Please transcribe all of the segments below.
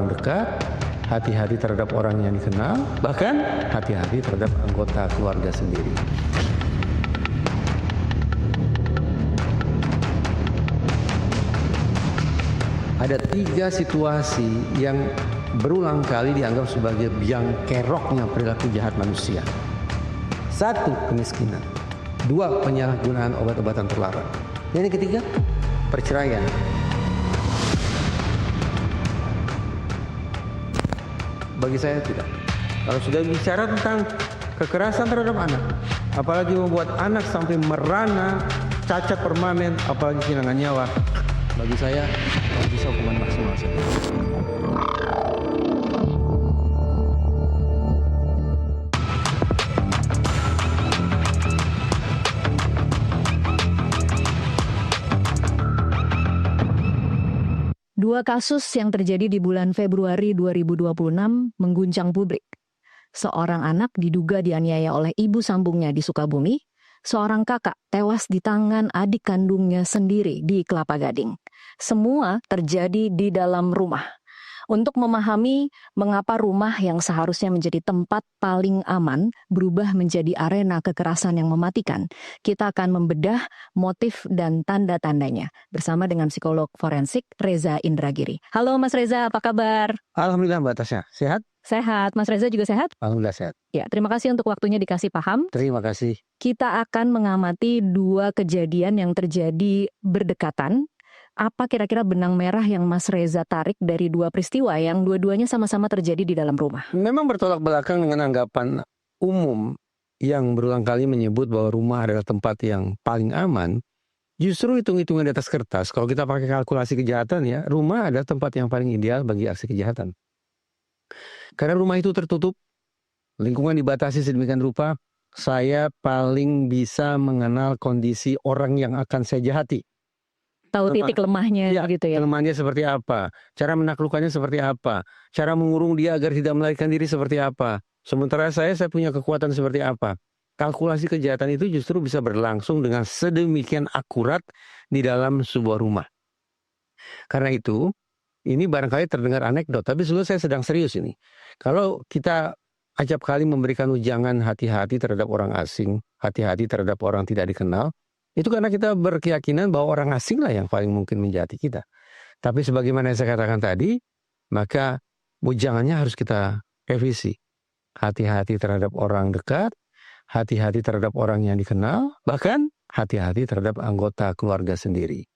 orang dekat, hati-hati terhadap orang yang dikenal, bahkan hati-hati terhadap anggota keluarga sendiri. Ada 3 situasi yang berulang kali dianggap sebagai biang keroknya perilaku jahat manusia. 1, kemiskinan. 2, penyalahgunaan obat-obatan terlarang. Dan yang ketiga, perceraian. Bagi saya tidak. Kalau sudah bicara tentang kekerasan terhadap anak, apalagi membuat anak sampai merana, cacat permanen, apalagi kehilangan nyawa, bagi saya bisa hukuman maksimal saja. Dua kasus yang terjadi di bulan Februari 2026 mengguncang publik. Seorang anak diduga dianiaya oleh ibu sambungnya di Sukabumi, seorang kakak tewas di tangan adik kandungnya sendiri di Kelapa Gading. Semua terjadi di dalam rumah. Untuk memahami mengapa rumah yang seharusnya menjadi tempat paling aman berubah menjadi arena kekerasan yang mematikan, kita akan membedah motif dan tanda-tandanya bersama dengan psikolog forensik Reza Indragiri. Halo Mas Reza, apa kabar? Alhamdulillah Mbak Tasya, sehat? Sehat. Mas Reza juga sehat? Alhamdulillah sehat. Ya, terima kasih untuk waktunya dikasih paham. Terima kasih. Kita akan mengamati 2 kejadian yang terjadi berdekatan. Apa kira-kira benang merah yang Mas Reza tarik dari 2 peristiwa yang dua-duanya sama-sama terjadi di dalam rumah? Memang bertolak belakang dengan anggapan umum yang berulang kali menyebut bahwa rumah adalah tempat yang paling aman. Justru hitung-hitungan di atas kertas, kalau kita pakai kalkulasi kejahatan ya, rumah adalah tempat yang paling ideal bagi aksi kejahatan. Karena rumah itu tertutup, lingkungan dibatasi sedemikian rupa, saya paling bisa mengenal kondisi orang yang akan saya jahati. Tahu titik lemahnya Ya, gitu ya? kelemahannya seperti apa, cara menaklukkannya seperti apa, cara mengurung dia agar tidak melarikan diri seperti apa. Sementara saya punya kekuatan seperti apa. Kalkulasi kejahatan itu justru bisa berlangsung dengan sedemikian akurat di dalam sebuah rumah. Karena itu, ini barangkali terdengar anekdot, tapi sebenarnya saya sedang serius ini. Kalau kita acap kali memberikan ujangan hati-hati terhadap orang asing, hati-hati terhadap orang tidak dikenal, itu karena kita berkeyakinan bahwa orang asing lah yang paling mungkin menjahati kita. Tapi sebagaimana yang saya katakan tadi, maka ujangannya harus kita revisi. Hati-hati terhadap orang dekat, hati-hati terhadap orang yang dikenal, bahkan hati-hati terhadap anggota keluarga sendiri.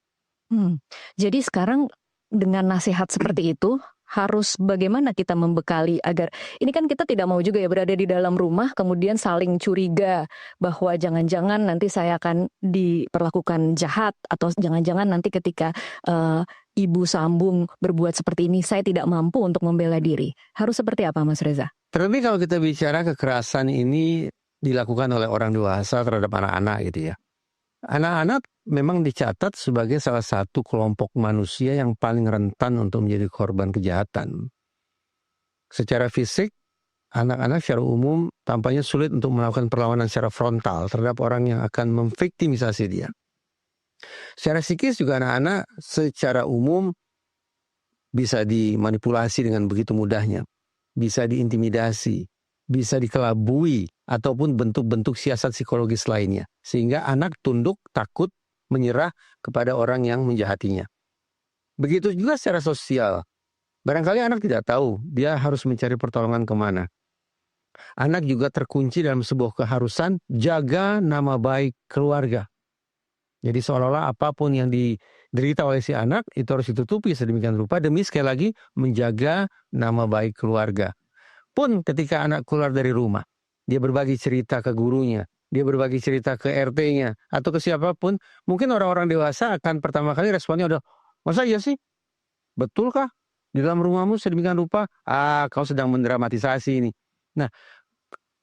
Jadi sekarang dengan nasihat seperti itu, harus bagaimana kita membekali agar, ini kan kita tidak mau juga ya berada di dalam rumah kemudian saling curiga bahwa jangan-jangan nanti saya akan diperlakukan jahat, atau jangan-jangan nanti ketika ibu sambung berbuat seperti ini saya tidak mampu untuk membela diri. Harus seperti apa Mas Reza? Terlebih kalau kita bicara kekerasan ini dilakukan oleh orang dewasa terhadap anak-anak gitu ya. Anak-anak memang dicatat sebagai salah satu kelompok manusia yang paling rentan untuk menjadi korban kejahatan. Secara fisik, anak-anak secara umum tampaknya sulit untuk melakukan perlawanan secara frontal terhadap orang yang akan memviktimisasi dia. Secara psikis juga anak-anak secara umum bisa dimanipulasi dengan begitu mudahnya. Bisa diintimidasi, bisa dikelabui, ataupun bentuk-bentuk siasat psikologis lainnya. Sehingga anak tunduk, takut, menyerah kepada orang yang menjahatinya. Begitu juga secara sosial. Barangkali anak tidak tahu, dia harus mencari pertolongan kemana. Anak juga terkunci dalam sebuah keharusan jaga nama baik keluarga. Jadi seolah-olah apapun yang diderita oleh si anak, itu harus ditutupi sedemikian rupa demi sekali lagi menjaga nama baik keluarga. Pun ketika anak keluar dari rumah, dia berbagi cerita ke gurunya, dia berbagi cerita ke RT-nya, atau ke siapapun, mungkin orang-orang dewasa akan pertama kali responnya udah, masa iya sih? Betulkah? Di dalam rumahmu sedemikian rupa? Kau sedang mendramatisasi ini. Nah,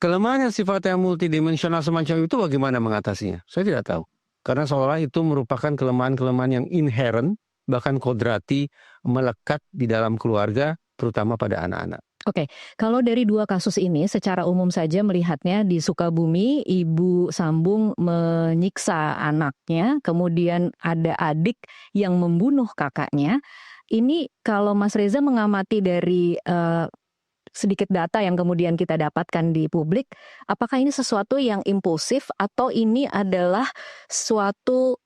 kelemahan yang sifatnya multidimensional semacam itu bagaimana mengatasinya? Saya tidak tahu. Karena seolah itu merupakan kelemahan-kelemahan yang inherent, bahkan kodrati, melekat di dalam keluarga, terutama pada anak-anak. Oke, kalau dari 2 kasus ini secara umum saja melihatnya di Sukabumi, ibu sambung menyiksa anaknya, kemudian ada adik yang membunuh kakaknya. Ini kalau Mas Reza mengamati dari sedikit data yang kemudian kita dapatkan di publik, apakah ini sesuatu yang impulsif atau ini adalah suatu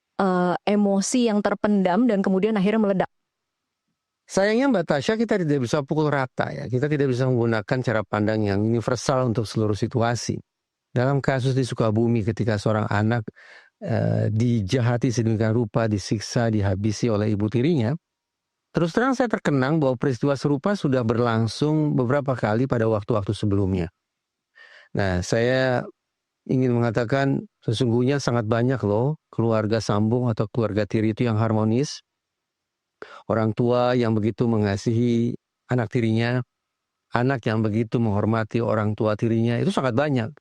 emosi yang terpendam dan kemudian akhirnya meledak? Sayangnya Mbak Tasya, kita tidak bisa pukul rata ya. Kita tidak bisa menggunakan cara pandang yang universal untuk seluruh situasi. Dalam kasus di Sukabumi ketika seorang anak dijahati sedemikian rupa, disiksa, dihabisi oleh ibu tirinya, terus terang saya terkenang bahwa peristiwa serupa sudah berlangsung beberapa kali pada waktu-waktu sebelumnya. Nah, saya ingin mengatakan sesungguhnya sangat banyak loh keluarga sambung atau keluarga tiri itu yang harmonis. Orang tua yang begitu mengasihi anak tirinya, anak yang begitu menghormati orang tua tirinya, itu sangat banyak.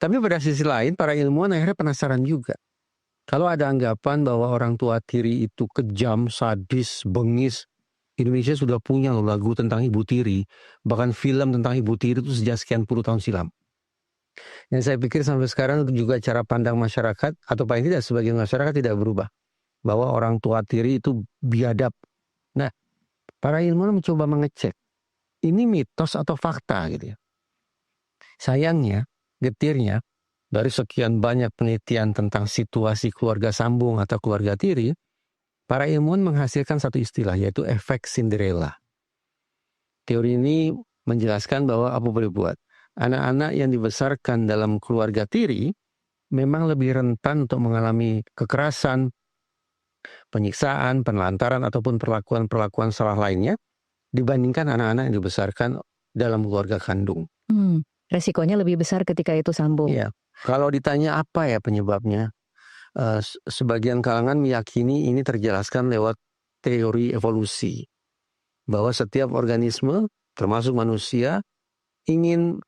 Tapi pada sisi lain, para ilmuwan akhirnya penasaran juga. Kalau ada anggapan bahwa orang tua tiri itu kejam, sadis, bengis, Indonesia sudah punya loh lagu tentang ibu tiri, bahkan film tentang ibu tiri itu sejak sekian puluh tahun silam. Yang saya pikir sampai sekarang itu juga cara pandang masyarakat, atau paling tidak sebagian masyarakat tidak berubah. Bahwa orang tua tiri itu biadab. Nah, para ilmuwan mencoba mengecek, ini mitos atau fakta gitu ya. Sayangnya, getirnya, dari sekian banyak penelitian tentang situasi keluarga sambung atau keluarga tiri, para ilmuwan menghasilkan satu istilah, yaitu efek Cinderella. Teori ini menjelaskan bahwa apa boleh buat. Anak-anak yang dibesarkan dalam keluarga tiri memang lebih rentan untuk mengalami kekerasan, penyiksaan, penelantaran, ataupun perlakuan-perlakuan salah lainnya dibandingkan anak-anak yang dibesarkan dalam keluarga kandung. Resikonya lebih besar ketika itu sambung. Iya. Kalau ditanya apa ya penyebabnya, sebagian kalangan meyakini ini terjelaskan lewat teori evolusi. Bahwa setiap organisme, termasuk manusia, ingin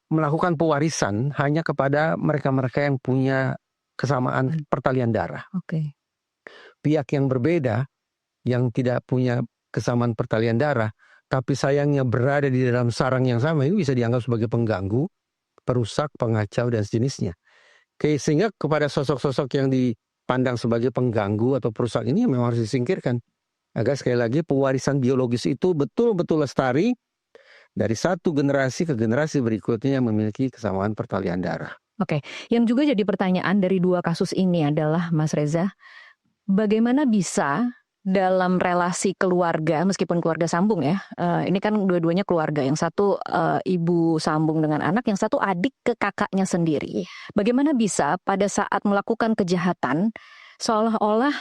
melakukan pewarisan hanya kepada mereka-mereka yang punya kesamaan pertalian darah. Oke. Pihak yang berbeda, yang tidak punya kesamaan pertalian darah, tapi sayangnya berada di dalam sarang yang sama, itu bisa dianggap sebagai pengganggu, perusak, pengacau, dan sejenisnya. Sehingga kepada sosok-sosok yang dipandang sebagai pengganggu atau perusak ini memang harus disingkirkan. Agar sekali lagi pewarisan biologis itu betul-betul lestari dari satu generasi ke generasi berikutnya yang memiliki kesamaan pertalian darah. Oke, yang juga jadi pertanyaan dari dua kasus ini adalah, Mas Reza, bagaimana bisa dalam relasi keluarga, meskipun keluarga sambung ya, ini kan dua-duanya keluarga, yang satu ibu sambung dengan anak, yang satu adik ke kakaknya sendiri. Bagaimana bisa pada saat melakukan kejahatan seolah-olah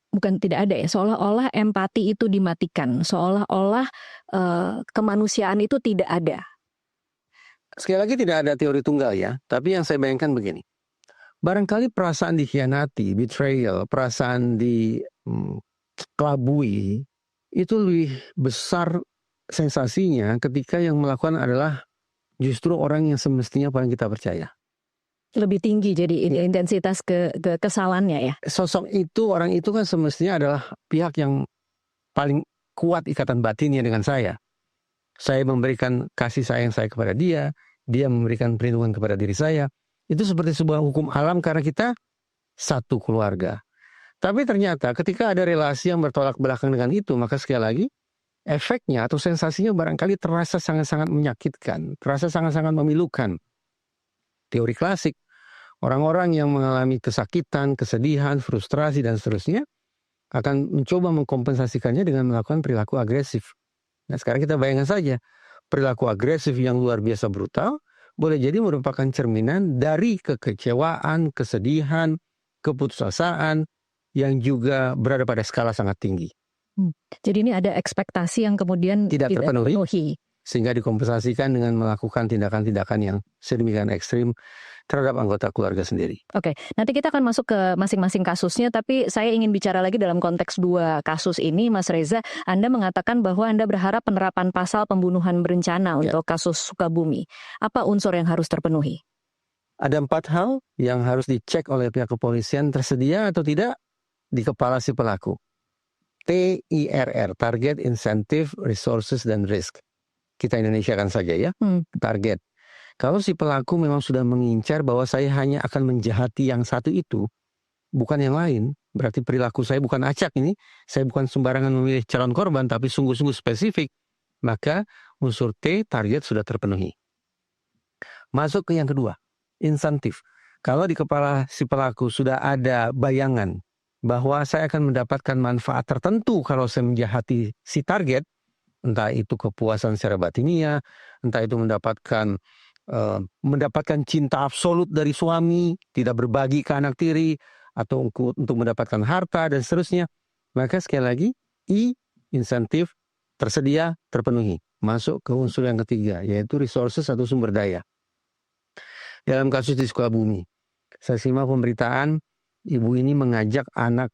bukan tidak ada ya, seolah-olah empati itu dimatikan, seolah-olah kemanusiaan itu tidak ada. Sekali lagi tidak ada teori tunggal ya, tapi yang saya bayangkan begini. Barangkali perasaan dikhianati, betrayal, perasaan dikelabui, itu lebih besar sensasinya ketika yang melakukan adalah justru orang yang semestinya paling kita percaya. Lebih tinggi jadi intensitas kesalahannya ya? Sosok itu, orang itu kan semestinya adalah pihak yang paling kuat ikatan batinnya dengan saya. Saya memberikan kasih sayang saya kepada dia memberikan perlindungan kepada diri saya. Itu seperti sebuah hukum alam karena kita satu keluarga. Tapi ternyata ketika ada relasi yang bertolak belakang dengan itu, maka sekali lagi efeknya atau sensasinya barangkali terasa sangat-sangat menyakitkan, terasa sangat-sangat memilukan. Teori klasik, orang-orang yang mengalami kesakitan, kesedihan, frustrasi, dan seterusnya akan mencoba mengkompensasikannya dengan melakukan perilaku agresif. Nah sekarang kita bayangkan saja, perilaku agresif yang luar biasa brutal boleh jadi merupakan cerminan dari kekecewaan, kesedihan, keputusasaan yang juga berada pada skala sangat tinggi. Jadi ini ada ekspektasi yang kemudian tidak terpenuhi. Sehingga dikompensasikan dengan melakukan tindakan-tindakan yang sedemikian ekstrim terhadap anggota keluarga sendiri. Oke, nanti kita akan masuk ke masing-masing kasusnya, tapi saya ingin bicara lagi dalam konteks dua kasus ini, Mas Reza. Anda mengatakan bahwa Anda berharap penerapan pasal pembunuhan berencana untuk kasus Sukabumi. Apa unsur yang harus terpenuhi? Ada 4 hal yang harus dicek oleh pihak kepolisian, tersedia atau tidak di kepala si pelaku. TIRR, Target, Incentive, Resources, dan Risk. Kita Indonesiakan saja ya, target. Kalau si pelaku memang sudah mengincar bahwa saya hanya akan menjahati yang satu itu, bukan yang lain, berarti perilaku saya bukan acak ini, saya bukan sembarangan memilih calon korban, tapi sungguh-sungguh spesifik, maka unsur T, target, sudah terpenuhi. Masuk ke yang kedua, insentif. Kalau di kepala si pelaku sudah ada bayangan bahwa saya akan mendapatkan manfaat tertentu kalau saya menjahati si target, entah itu kepuasan secara batinia, entah itu mendapatkan cinta absolut dari suami, tidak berbagi ke anak tiri, atau untuk mendapatkan harta dan seterusnya, maka sekali lagi I, insentif, tersedia, terpenuhi. Masuk ke unsur yang ketiga, yaitu resources atau sumber daya. Dalam kasus di Sukabumi, saya simak pemberitaan, ibu ini mengajak anak,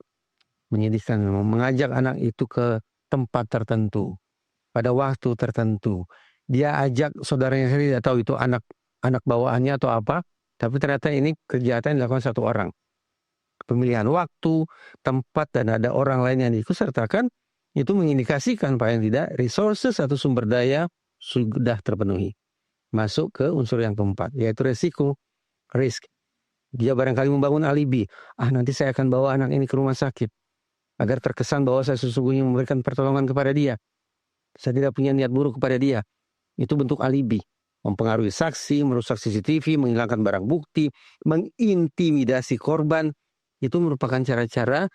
menyedihkan memang, mengajak anak itu ke tempat tertentu, pada waktu tertentu. Dia ajak saudaranya sendiri, tidak tahu itu anak bawaannya atau apa, tapi ternyata ini kejahatan yang dilakukan satu orang. Pemilihan waktu, tempat, dan ada orang lain yang diikutsertakan, itu mengindikasikan paling tidak resources atau sumber daya sudah terpenuhi. Masuk ke unsur yang keempat, yaitu resiko, risk. Dia barangkali membangun alibi. Nanti saya akan bawa anak ini ke rumah sakit, agar terkesan bahwa saya sesungguhnya memberikan pertolongan kepada dia. Saya tidak punya niat buruk kepada dia. Itu bentuk alibi. Mempengaruhi saksi, merusak CCTV, menghilangkan barang bukti, mengintimidasi korban. Itu merupakan cara-cara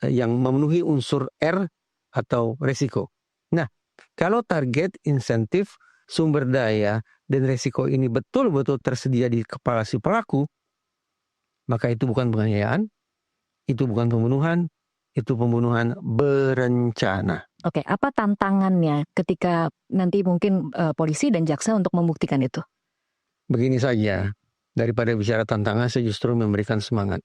yang memenuhi unsur R atau resiko. Nah, kalau target, insentif, sumber daya, dan resiko ini betul-betul tersedia di kepala si pelaku, maka itu bukan penganiayaan, itu bukan pembunuhan, itu pembunuhan berencana. Oke, apa tantangannya ketika nanti mungkin polisi dan jaksa untuk membuktikan itu? Begini saja, daripada bicara tantangan, saya justru memberikan semangat.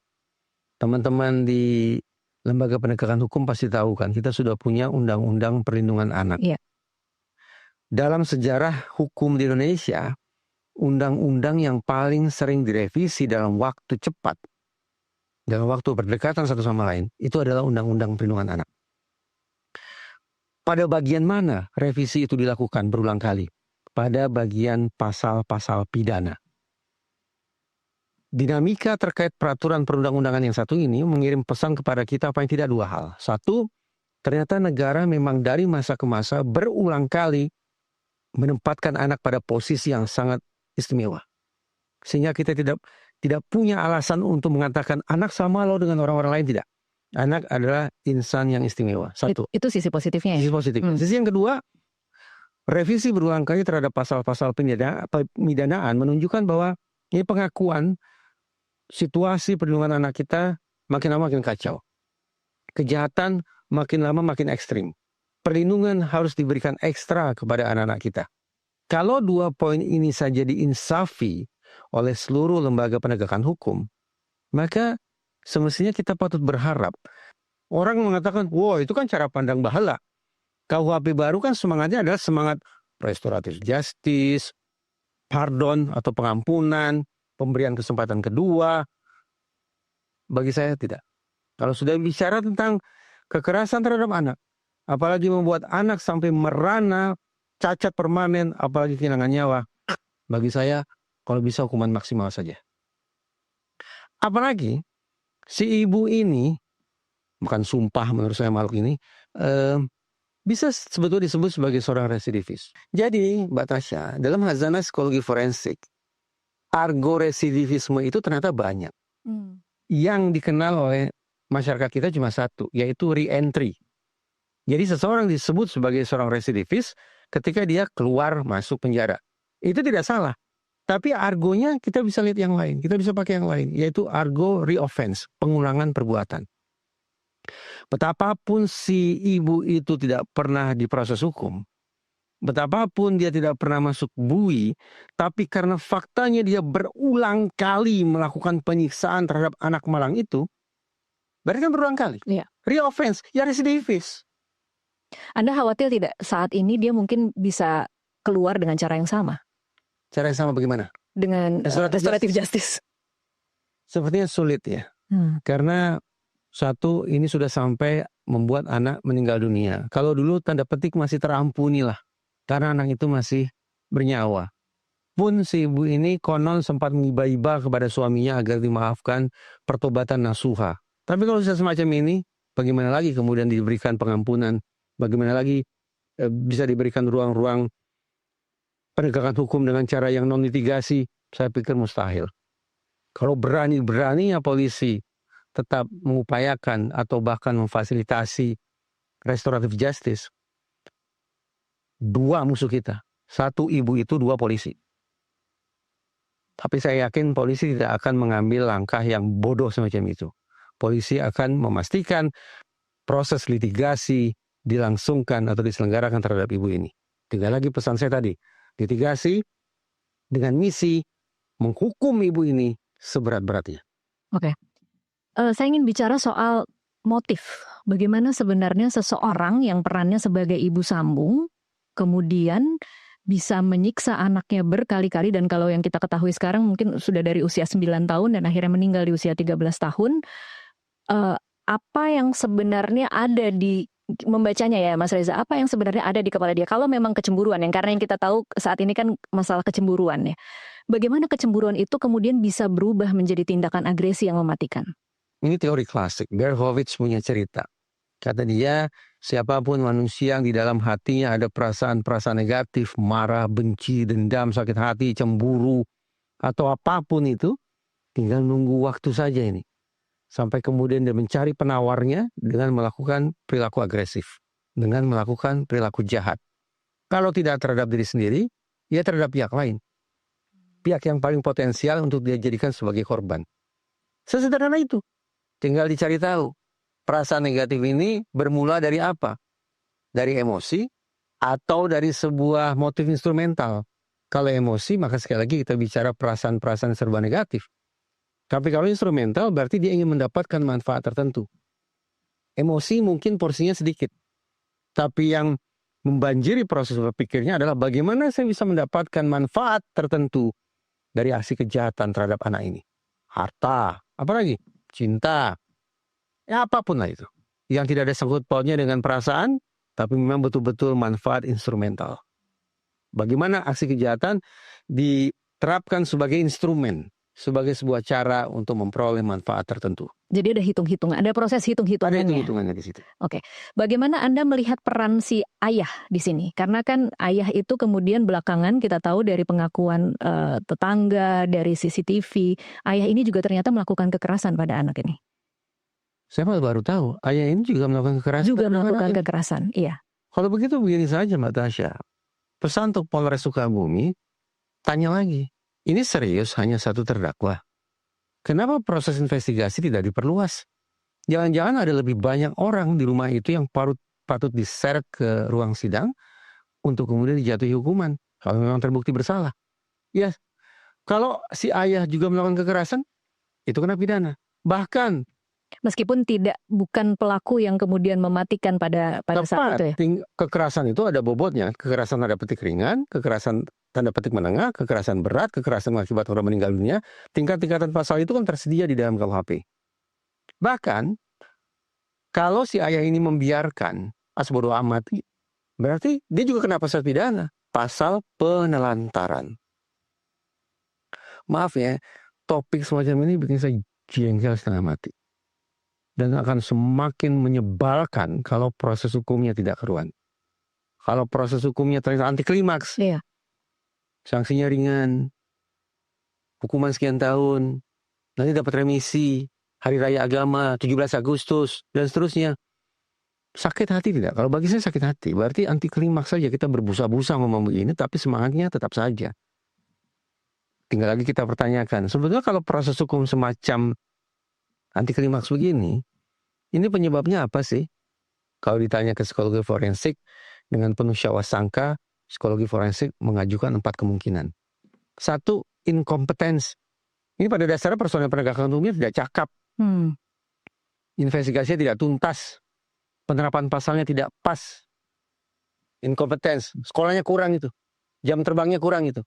Teman-teman di lembaga penegakan hukum pasti tahu kan, kita sudah punya undang-undang perlindungan anak. Iya. Dalam sejarah hukum di Indonesia, undang-undang yang paling sering direvisi dalam waktu cepat, dalam waktu berdekatan satu sama lain, itu adalah undang-undang perlindungan anak. Pada bagian mana revisi itu dilakukan berulang kali? Pada bagian pasal-pasal pidana. Dinamika terkait peraturan perundang-undangan yang satu ini mengirim pesan kepada kita paling tidak dua hal. Satu, ternyata negara memang dari masa ke masa berulang kali menempatkan anak pada posisi yang sangat istimewa. Sehingga kita tidak punya alasan untuk mengatakan anak sama loh dengan orang-orang lain, tidak. Anak adalah insan yang istimewa. Satu. Itu sisi positifnya ya? Sisi positif. Sisi yang kedua, revisi berulang kali terhadap pasal-pasal pemidanaan menunjukkan bahwa ini pengakuan situasi perlindungan anak kita makin lama makin kacau. Kejahatan makin lama makin ekstrim. Perlindungan harus diberikan ekstra kepada anak-anak kita. Kalau dua poin ini saja diinsafi oleh seluruh lembaga penegakan hukum, maka semestinya kita patut berharap. Orang mengatakan, wow itu kan cara pandang bahala. KUHP baru kan semangatnya adalah semangat restoratif justice, pardon atau pengampunan, pemberian kesempatan kedua. Bagi saya tidak. Kalau sudah bicara tentang kekerasan terhadap anak, apalagi membuat anak sampai merana, cacat permanen, apalagi kehilangan nyawa, bagi saya kalau bisa hukuman maksimal saja. Apalagi si ibu ini, bukan sumpah menurut saya makhluk ini, bisa sebetulnya disebut sebagai seorang residivis. Jadi Mbak Tasya, dalam khazanah psikologi forensik, argo residivisme itu ternyata banyak. Yang dikenal oleh masyarakat kita cuma satu, yaitu re-entry. Jadi seseorang disebut sebagai seorang residivis ketika dia keluar masuk penjara. Itu tidak salah. Tapi argonya kita bisa lihat yang lain. Kita bisa pakai yang lain. Yaitu argo re-offense, pengulangan perbuatan. Betapapun si ibu itu tidak pernah diproses hukum, betapapun dia tidak pernah masuk bui, tapi karena faktanya dia berulang kali melakukan penyiksaan terhadap anak malang itu, berarti kan berulang kali. Iya. Re-offense, ya residivis. Anda khawatir tidak saat ini dia mungkin bisa keluar dengan cara yang sama? Cara yang sama bagaimana? Dengan restoratif justice. Sepertinya sulit ya. Karena satu, ini sudah sampai membuat anak meninggal dunia. Kalau dulu tanda petik masih terampuni lah. Karena anak itu masih bernyawa. Pun si ibu ini konon sempat mengiba-iba kepada suaminya agar dimaafkan pertobatan nasuha. Tapi kalau sudah semacam ini, bagaimana lagi kemudian diberikan pengampunan? Bagaimana lagi bisa diberikan ruang-ruang penegakan hukum dengan cara yang non-litigasi? Saya pikir mustahil. Kalau berani-beraninya polisi tetap mengupayakan atau bahkan memfasilitasi restoratif justice, dua musuh kita. Satu ibu itu, dua polisi. Tapi saya yakin polisi tidak akan mengambil langkah yang bodoh semacam itu. Polisi akan memastikan proses litigasi dilangsungkan atau diselenggarakan terhadap ibu ini. Tinggal lagi pesan saya tadi, litigasi dengan misi menghukum ibu ini seberat-beratnya. Oke. Saya ingin bicara soal motif. Bagaimana sebenarnya seseorang yang perannya sebagai ibu sambung kemudian bisa menyiksa anaknya berkali-kali, dan kalau yang kita ketahui sekarang mungkin sudah dari usia 9 tahun dan akhirnya meninggal di usia 13 tahun. Apa yang sebenarnya ada di, membacanya ya Mas Reza, apa yang sebenarnya ada di kepala dia kalau memang kecemburuan, yang karena yang kita tahu saat ini kan masalah kecemburuan ya. Bagaimana kecemburuan itu kemudian bisa berubah menjadi tindakan agresi yang mematikan? Ini teori klasik. Berkowitz punya cerita. Kata dia, siapapun manusia yang di dalam hatinya ada perasaan-perasaan negatif, marah, benci, dendam, sakit hati, cemburu, atau apapun itu, tinggal nunggu waktu saja ini. Sampai kemudian dia mencari penawarnya dengan melakukan perilaku agresif. Dengan melakukan perilaku jahat. Kalau tidak terhadap diri sendiri, ya terhadap pihak lain. Pihak yang paling potensial untuk dia jadikan sebagai korban. Sesederhana itu. Tinggal dicari tahu. Perasaan negatif ini bermula dari apa? Dari emosi atau dari sebuah motif instrumental. Kalau emosi, maka sekali lagi kita bicara perasaan-perasaan serba negatif. Tapi kalau instrumental berarti dia ingin mendapatkan manfaat tertentu. Emosi mungkin porsinya sedikit. Tapi yang membanjiri proses berpikirnya adalah bagaimana saya bisa mendapatkan manfaat tertentu dari aksi kejahatan terhadap anak ini. Harta, apalagi? Cinta. Ya apapun lah itu. Yang tidak ada sangkut pautnya dengan perasaan, tapi memang betul-betul manfaat instrumental. Bagaimana aksi kejahatan diterapkan sebagai instrumen, sebagai sebuah cara untuk memperoleh manfaat tertentu. Jadi ada hitung-hitungan, ada proses hitung-hitungannya. Ada hitung-hitungannya di situ. Oke. Bagaimana Anda melihat peran si ayah di sini? Karena kan ayah itu kemudian belakangan kita tahu dari pengakuan tetangga, dari CCTV, ayah ini juga ternyata melakukan kekerasan pada anak ini. Saya baru tahu, ayah ini juga melakukan kekerasan. Juga melakukan kekerasan, iya. Kalau begitu begini saja Mbak Tasya. Pesan untuk Polres Sukabumi, tanya lagi. Ini serius hanya satu terdakwa. Kenapa proses investigasi tidak diperluas? Jangan-jangan ada lebih banyak orang di rumah itu yang patut diseret ke ruang sidang untuk kemudian dijatuhi hukuman. Kalau memang terbukti bersalah. Ya, kalau si ayah juga melakukan kekerasan, itu kena pidana. Bahkan meskipun bukan pelaku yang kemudian mematikan pada saat itu ya. Kekerasan itu ada bobotnya. Kekerasan tanda petik ringan, kekerasan tanda petik menengah, kekerasan berat, kekerasan mengakibatkan orang meninggal dunia. Tingkat-tingkatan pasal itu kan tersedia di dalam KUHP. Bahkan kalau si ayah ini membiarkan, bodo amat, berarti dia juga kena pasal pidana, pasal penelantaran. Maaf ya, topik semacam ini bikin saya jengkel setengah mati. Dan akan semakin menyebalkan kalau proses hukumnya tidak keruan. Kalau proses hukumnya ternyata anti klimaks, iya. Sanksinya ringan, hukuman sekian tahun, nanti dapat remisi, hari raya agama, 17 Agustus, dan seterusnya. Sakit hati tidak? Kalau bagi saya sakit hati, berarti anti klimaks saja, kita berbusa-busa ngomong begini, tapi semangatnya tetap saja. Tinggal lagi kita pertanyakan, sebetulnya kalau proses hukum semacam anti klimaks begini, ini penyebabnya apa sih? Kalau ditanya ke psikologi forensik, dengan penuh syawasangka, psikologi forensik mengajukan 4 kemungkinan. 1, inkompetens. Ini pada dasarnya personel penegakan hukumnya tidak cakap. Investigasinya tidak tuntas. Penerapan pasalnya tidak pas. Inkompetens. Sekolahnya kurang itu. Jam terbangnya kurang itu.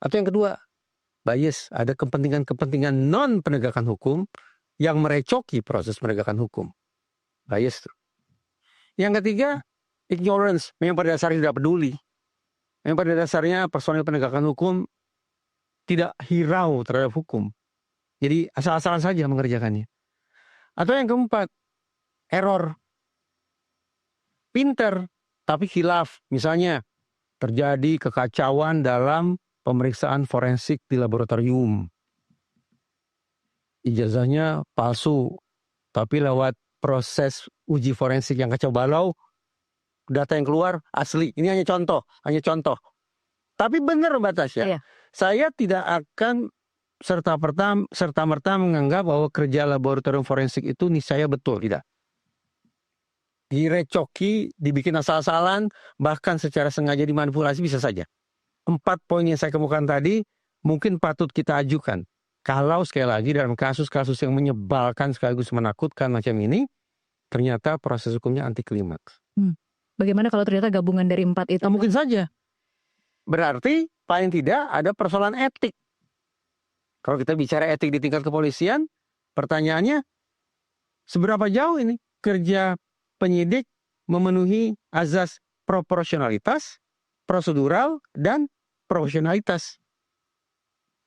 Atau yang kedua, bias. Ada kepentingan-kepentingan non penegakan hukum yang merecoki proses penegakan hukum. Bias itu. Yang ketiga, ignorance. Yang pada dasarnya tidak peduli. Yang pada dasarnya personel penegakan hukum tidak hirau terhadap hukum. Jadi asal-asalan saja mengerjakannya. Atau yang keempat, error. Pinter, tapi khilaf. Misalnya, terjadi kekacauan dalam pemeriksaan forensik di laboratorium. Ijazahnya palsu, tapi lewat proses uji forensik yang kacau balau, data yang keluar asli. Ini hanya contoh. Tapi benar Mbak Tasya, Iya. saya tidak akan serta-merta menganggap bahwa kerja laboratorium forensik itu niscaya betul, tidak. Direcoki, dibikin asal-asalan, bahkan secara sengaja dimanipulasi bisa saja. 4 poin yang saya kemukakan tadi mungkin patut kita ajukan. Kalau sekali lagi dalam kasus-kasus yang menyebalkan sekaligus menakutkan macam ini, ternyata proses hukumnya anti klimaks. Bagaimana kalau ternyata gabungan dari 4 itu? Nah, mungkin saja. Berarti paling tidak ada persoalan etik. Kalau kita bicara etik di tingkat kepolisian, pertanyaannya seberapa jauh ini kerja penyidik memenuhi azas proporsionalitas, prosedural, dan profesionalitas.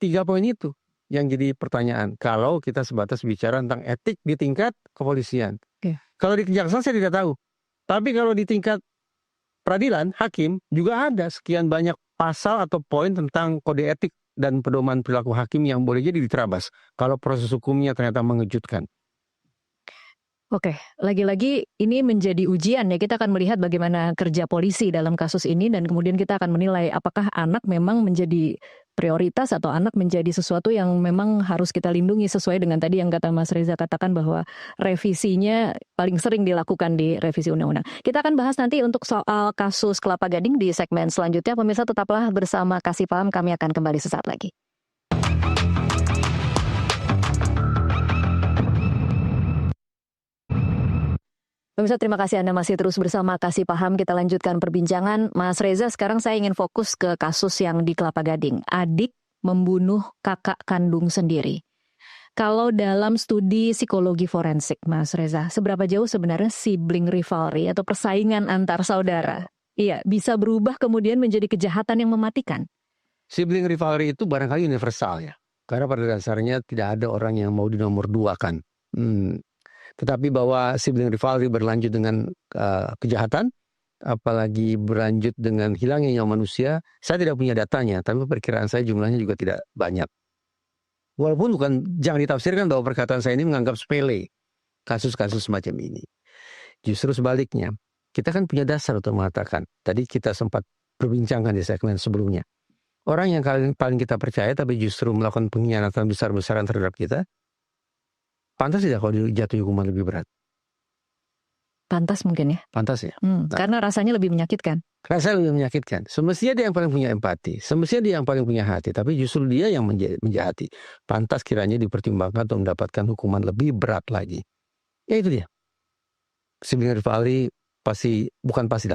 3 poin itu yang jadi pertanyaan kalau kita sebatas bicara tentang etik di tingkat kepolisian. Oke. Kalau di kejaksaan saya tidak tahu. Tapi kalau di tingkat peradilan, hakim juga ada sekian banyak pasal atau poin tentang kode etik dan pedoman perilaku hakim yang boleh jadi diterabas kalau proses hukumnya ternyata mengejutkan. Oke, lagi-lagi ini menjadi ujian ya. Kita akan melihat bagaimana kerja polisi dalam kasus ini dan kemudian kita akan menilai apakah anak memang menjadi prioritas atau anak menjadi sesuatu yang memang harus kita lindungi sesuai dengan tadi yang kata Mas Reza katakan bahwa revisinya paling sering dilakukan di revisi undang-undang. Kita akan bahas nanti untuk soal kasus Kelapa Gading di segmen selanjutnya. Pemirsa tetaplah bersama Kasih Paham, kami akan kembali sesaat lagi. Pemirsa, terima kasih Anda masih terus bersama Kasih Paham. Kita lanjutkan perbincangan. Mas Reza, sekarang saya ingin fokus ke kasus yang di Kelapa Gading. Adik membunuh kakak kandung sendiri. Kalau dalam studi psikologi forensik, Mas Reza, seberapa jauh sebenarnya sibling rivalry atau persaingan antar saudara? Iya, bisa berubah kemudian menjadi kejahatan yang mematikan. Sibling rivalry itu barangkali universal ya. Karena pada dasarnya tidak ada orang yang mau dinomor duakan. Tetapi bahwa sibling rivalry berlanjut dengan kejahatan, apalagi berlanjut dengan hilangnya nyawa manusia, saya tidak punya datanya, tapi perkiraan saya jumlahnya juga tidak banyak. Walaupun jangan ditafsirkan bahwa perkataan saya ini menganggap sepele kasus-kasus semacam ini. Justru sebaliknya, kita kan punya dasar untuk mengatakan, tadi kita sempat perbincangkan di segmen sebelumnya, orang yang paling kita percaya tapi justru melakukan pengkhianatan besar-besaran terhadap kita, pantas tidak kalau dijatuhi hukuman lebih berat? Pantas mungkin ya? Pantas ya. Karena rasanya lebih menyakitkan. Rasanya lebih menyakitkan. Semestinya dia yang paling punya empati. Semestinya dia yang paling punya hati. Tapi justru dia yang menjahati. Pantas kiranya dipertimbangkan untuk mendapatkan hukuman lebih berat lagi. Ya itu dia. Sibling rivalry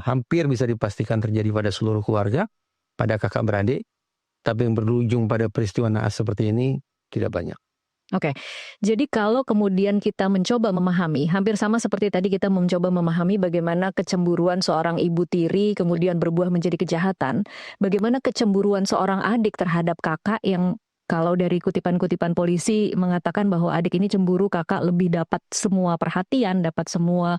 hampir bisa dipastikan terjadi pada seluruh keluarga, pada kakak beradik. Tapi yang berujung pada peristiwa naas seperti ini tidak banyak. Oke, jadi kalau kemudian kita mencoba memahami, hampir sama seperti tadi kita mencoba memahami bagaimana kecemburuan seorang ibu tiri kemudian berbuah menjadi kejahatan, bagaimana kecemburuan seorang adik terhadap kakak yang kalau dari kutipan-kutipan polisi mengatakan bahwa adik ini cemburu, kakak lebih dapat semua perhatian, dapat semua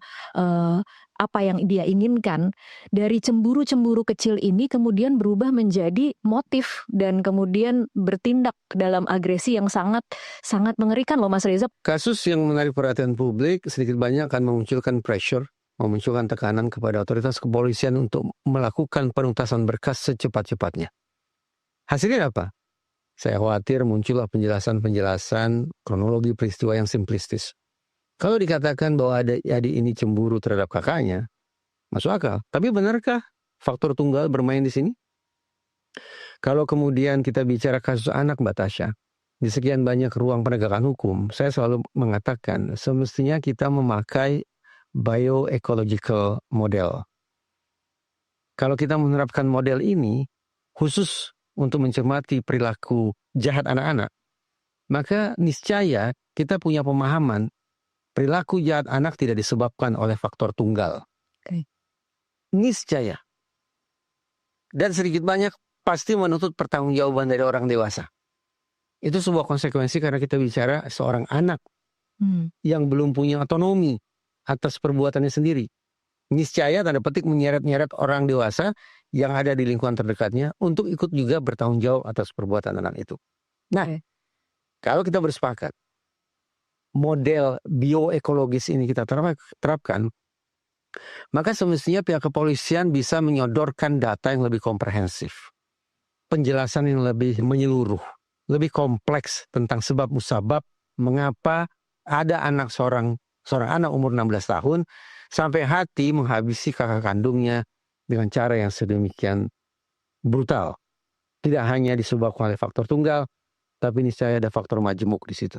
apa yang dia inginkan. Dari cemburu-cemburu kecil ini kemudian berubah menjadi motif dan kemudian bertindak dalam agresi yang sangat mengerikan loh Mas Reza. Kasus yang menarik perhatian publik sedikit banyak akan memunculkan pressure, memunculkan tekanan kepada otoritas kepolisian untuk melakukan penuntasan berkas secepat-cepatnya. Hasilnya apa? Saya khawatir muncullah penjelasan kronologi peristiwa yang simplistis. Kalau dikatakan bahwa adik ini cemburu terhadap kakaknya, masuk akal. Tapi benarkah faktor tunggal bermain di sini? Kalau kemudian kita bicara kasus anak Mbak Tasya, di sekian banyak ruang penegakan hukum, saya selalu mengatakan semestinya kita memakai bioecological model. Kalau kita menerapkan model ini, khusus untuk mencermati perilaku jahat anak-anak, maka niscaya kita punya pemahaman perilaku jahat anak tidak disebabkan oleh faktor tunggal. Okay. Niscaya. Dan sedikit banyak pasti menuntut pertanggungjawaban dari orang dewasa. Itu sebuah konsekuensi karena kita bicara seorang anak yang belum punya otonomi atas perbuatannya sendiri. Niscaya tanda petik menyeret-nyeret orang dewasa yang ada di lingkungan terdekatnya untuk ikut juga bertanggung jawab atas perbuatan anak itu. Nah, kalau kita bersepakat model bioekologis ini kita terapkan, maka semestinya pihak kepolisian bisa menyodorkan data yang lebih komprehensif, penjelasan yang lebih menyeluruh, lebih kompleks tentang sebab musabab mengapa ada seorang anak umur 16 tahun sampai hati menghabisi kakak kandungnya dengan cara yang sedemikian brutal. Tidak hanya disebabkan oleh faktor tunggal, tapi niscaya ada faktor majemuk di situ.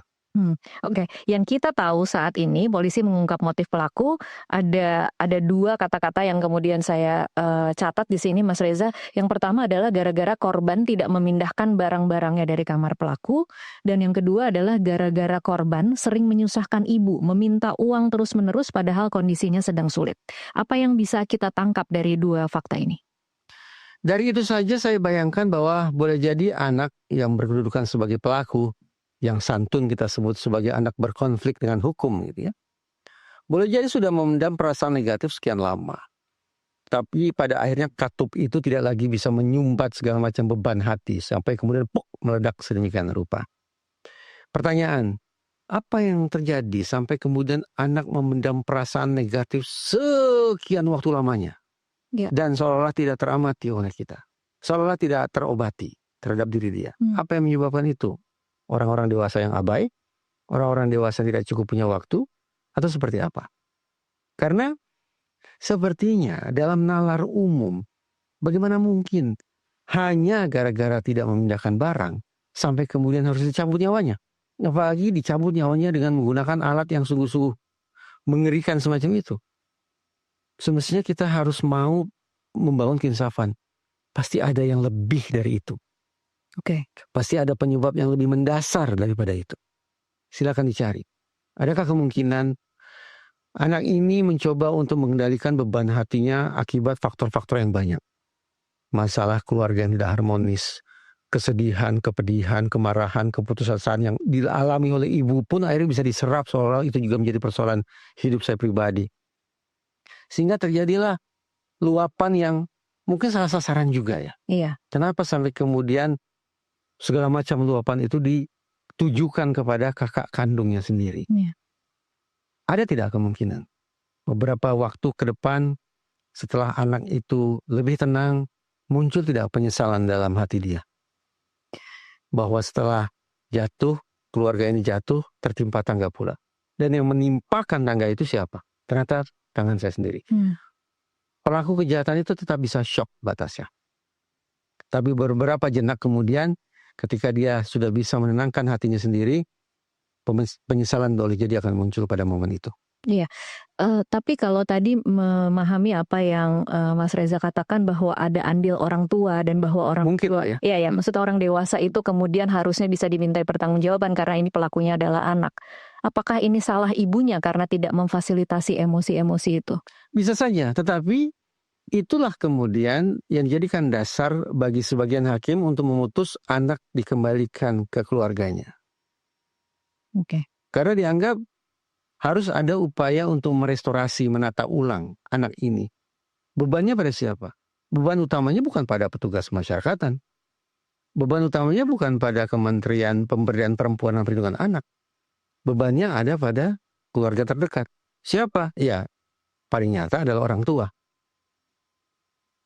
Oke. Yang kita tahu saat ini polisi mengungkap motif pelaku, ada dua kata-kata yang kemudian saya catat di sini, Mas Reza. Yang pertama adalah gara-gara korban tidak memindahkan barang-barangnya dari kamar pelaku, dan yang kedua adalah gara-gara korban sering menyusahkan ibu, meminta uang terus-menerus padahal kondisinya sedang sulit. Apa yang bisa kita tangkap dari dua fakta ini? Dari itu saja saya bayangkan bahwa boleh jadi anak yang berkedudukan sebagai pelaku, yang santun kita sebut sebagai anak berkonflik dengan hukum gitu ya, boleh jadi sudah memendam perasaan negatif sekian lama. Tapi pada akhirnya katup itu tidak lagi bisa menyumbat segala macam beban hati sampai kemudian meledak sedemikian rupa. Pertanyaan, apa yang terjadi sampai kemudian anak memendam perasaan negatif sekian waktu lamanya? Ya. Dan seolah-olah tidak teramati oleh kita. Seolah-olah tidak terobati terhadap diri dia. Apa yang menyebabkan itu? Orang-orang dewasa yang abai? Orang-orang dewasa tidak cukup punya waktu? Atau seperti apa? Karena sepertinya dalam nalar umum, bagaimana mungkin hanya gara-gara tidak memindahkan barang sampai kemudian harus dicabut nyawanya? Apalagi dicabut nyawanya dengan menggunakan alat yang sungguh-sungguh mengerikan semacam itu. Semestinya kita harus mau membangun keinsafan. Pasti ada yang lebih dari itu. Oke. Pasti ada penyebab yang lebih mendasar daripada itu. Silakan dicari. Adakah kemungkinan anak ini mencoba untuk mengendalikan beban hatinya akibat faktor-faktor yang banyak? Masalah keluarga yang tidak harmonis, kesedihan, kepedihan, kemarahan, keputusasaan yang dialami oleh ibu pun akhirnya bisa diserap seolah itu juga menjadi persoalan hidup saya pribadi. Sehingga terjadilah luapan yang mungkin salah sasaran juga ya. Iya. Kenapa sampai kemudian segala macam luapan itu ditujukan kepada kakak kandungnya sendiri? Iya. Ada tidak kemungkinan beberapa waktu ke depan setelah anak itu lebih tenang, muncul tidak penyesalan dalam hati dia? Bahwa setelah jatuh, keluarga ini jatuh, tertimpa tangga pula. Dan yang menimpakan tangga itu siapa? Ternyata tangan saya sendiri. Pelaku kejahatan itu tetap bisa shock batasnya. Tapi beberapa jenak kemudian, ketika dia sudah bisa menenangkan hatinya sendiri, penyesalan boleh jadi akan muncul pada momen itu. Iya, tapi kalau tadi memahami apa yang Mas Reza katakan bahwa ada andil orang tua dan bahwa orang mungkin tua, ya. Iya, maksud orang dewasa itu kemudian harusnya bisa dimintai pertanggungjawaban karena ini pelakunya adalah anak. Apakah ini salah ibunya karena tidak memfasilitasi emosi-emosi itu? Bisa saja, tetapi itulah kemudian yang dijadikan dasar bagi sebagian hakim untuk memutus anak dikembalikan ke keluarganya. Oke. Karena dianggap harus ada upaya untuk merestorasi, menata ulang anak ini. Bebannya pada siapa? Beban utamanya bukan pada petugas masyarakatan. Beban utamanya bukan pada Kementerian Pemberdayaan Perempuan dan Perlindungan Anak. Bebannya ada pada keluarga terdekat. Siapa? Ya, paling nyata adalah orang tua.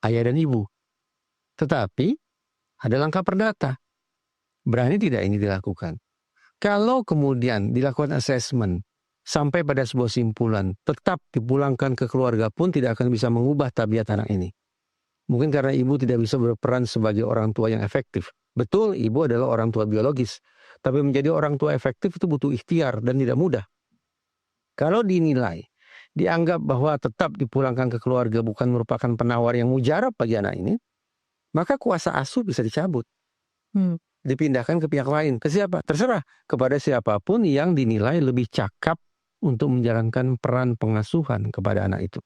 Ayah dan ibu. Tetapi ada langkah perdata. Berani tidak ini dilakukan? Kalau kemudian dilakukan assessment sampai pada sebuah simpulan, tetap dipulangkan ke keluarga pun tidak akan bisa mengubah tabiat anak ini. Mungkin karena ibu tidak bisa berperan sebagai orang tua yang efektif. Betul, ibu adalah orang tua biologis. Tapi menjadi orang tua efektif itu butuh ikhtiar dan tidak mudah. Kalau dinilai, dianggap bahwa tetap dipulangkan ke keluarga bukan merupakan penawar yang mujarab bagi anak ini, maka kuasa asuh bisa dicabut. Dipindahkan ke pihak lain. Ke siapa? Terserah. Kepada siapapun yang dinilai lebih cakap untuk menjalankan peran pengasuhan kepada anak itu.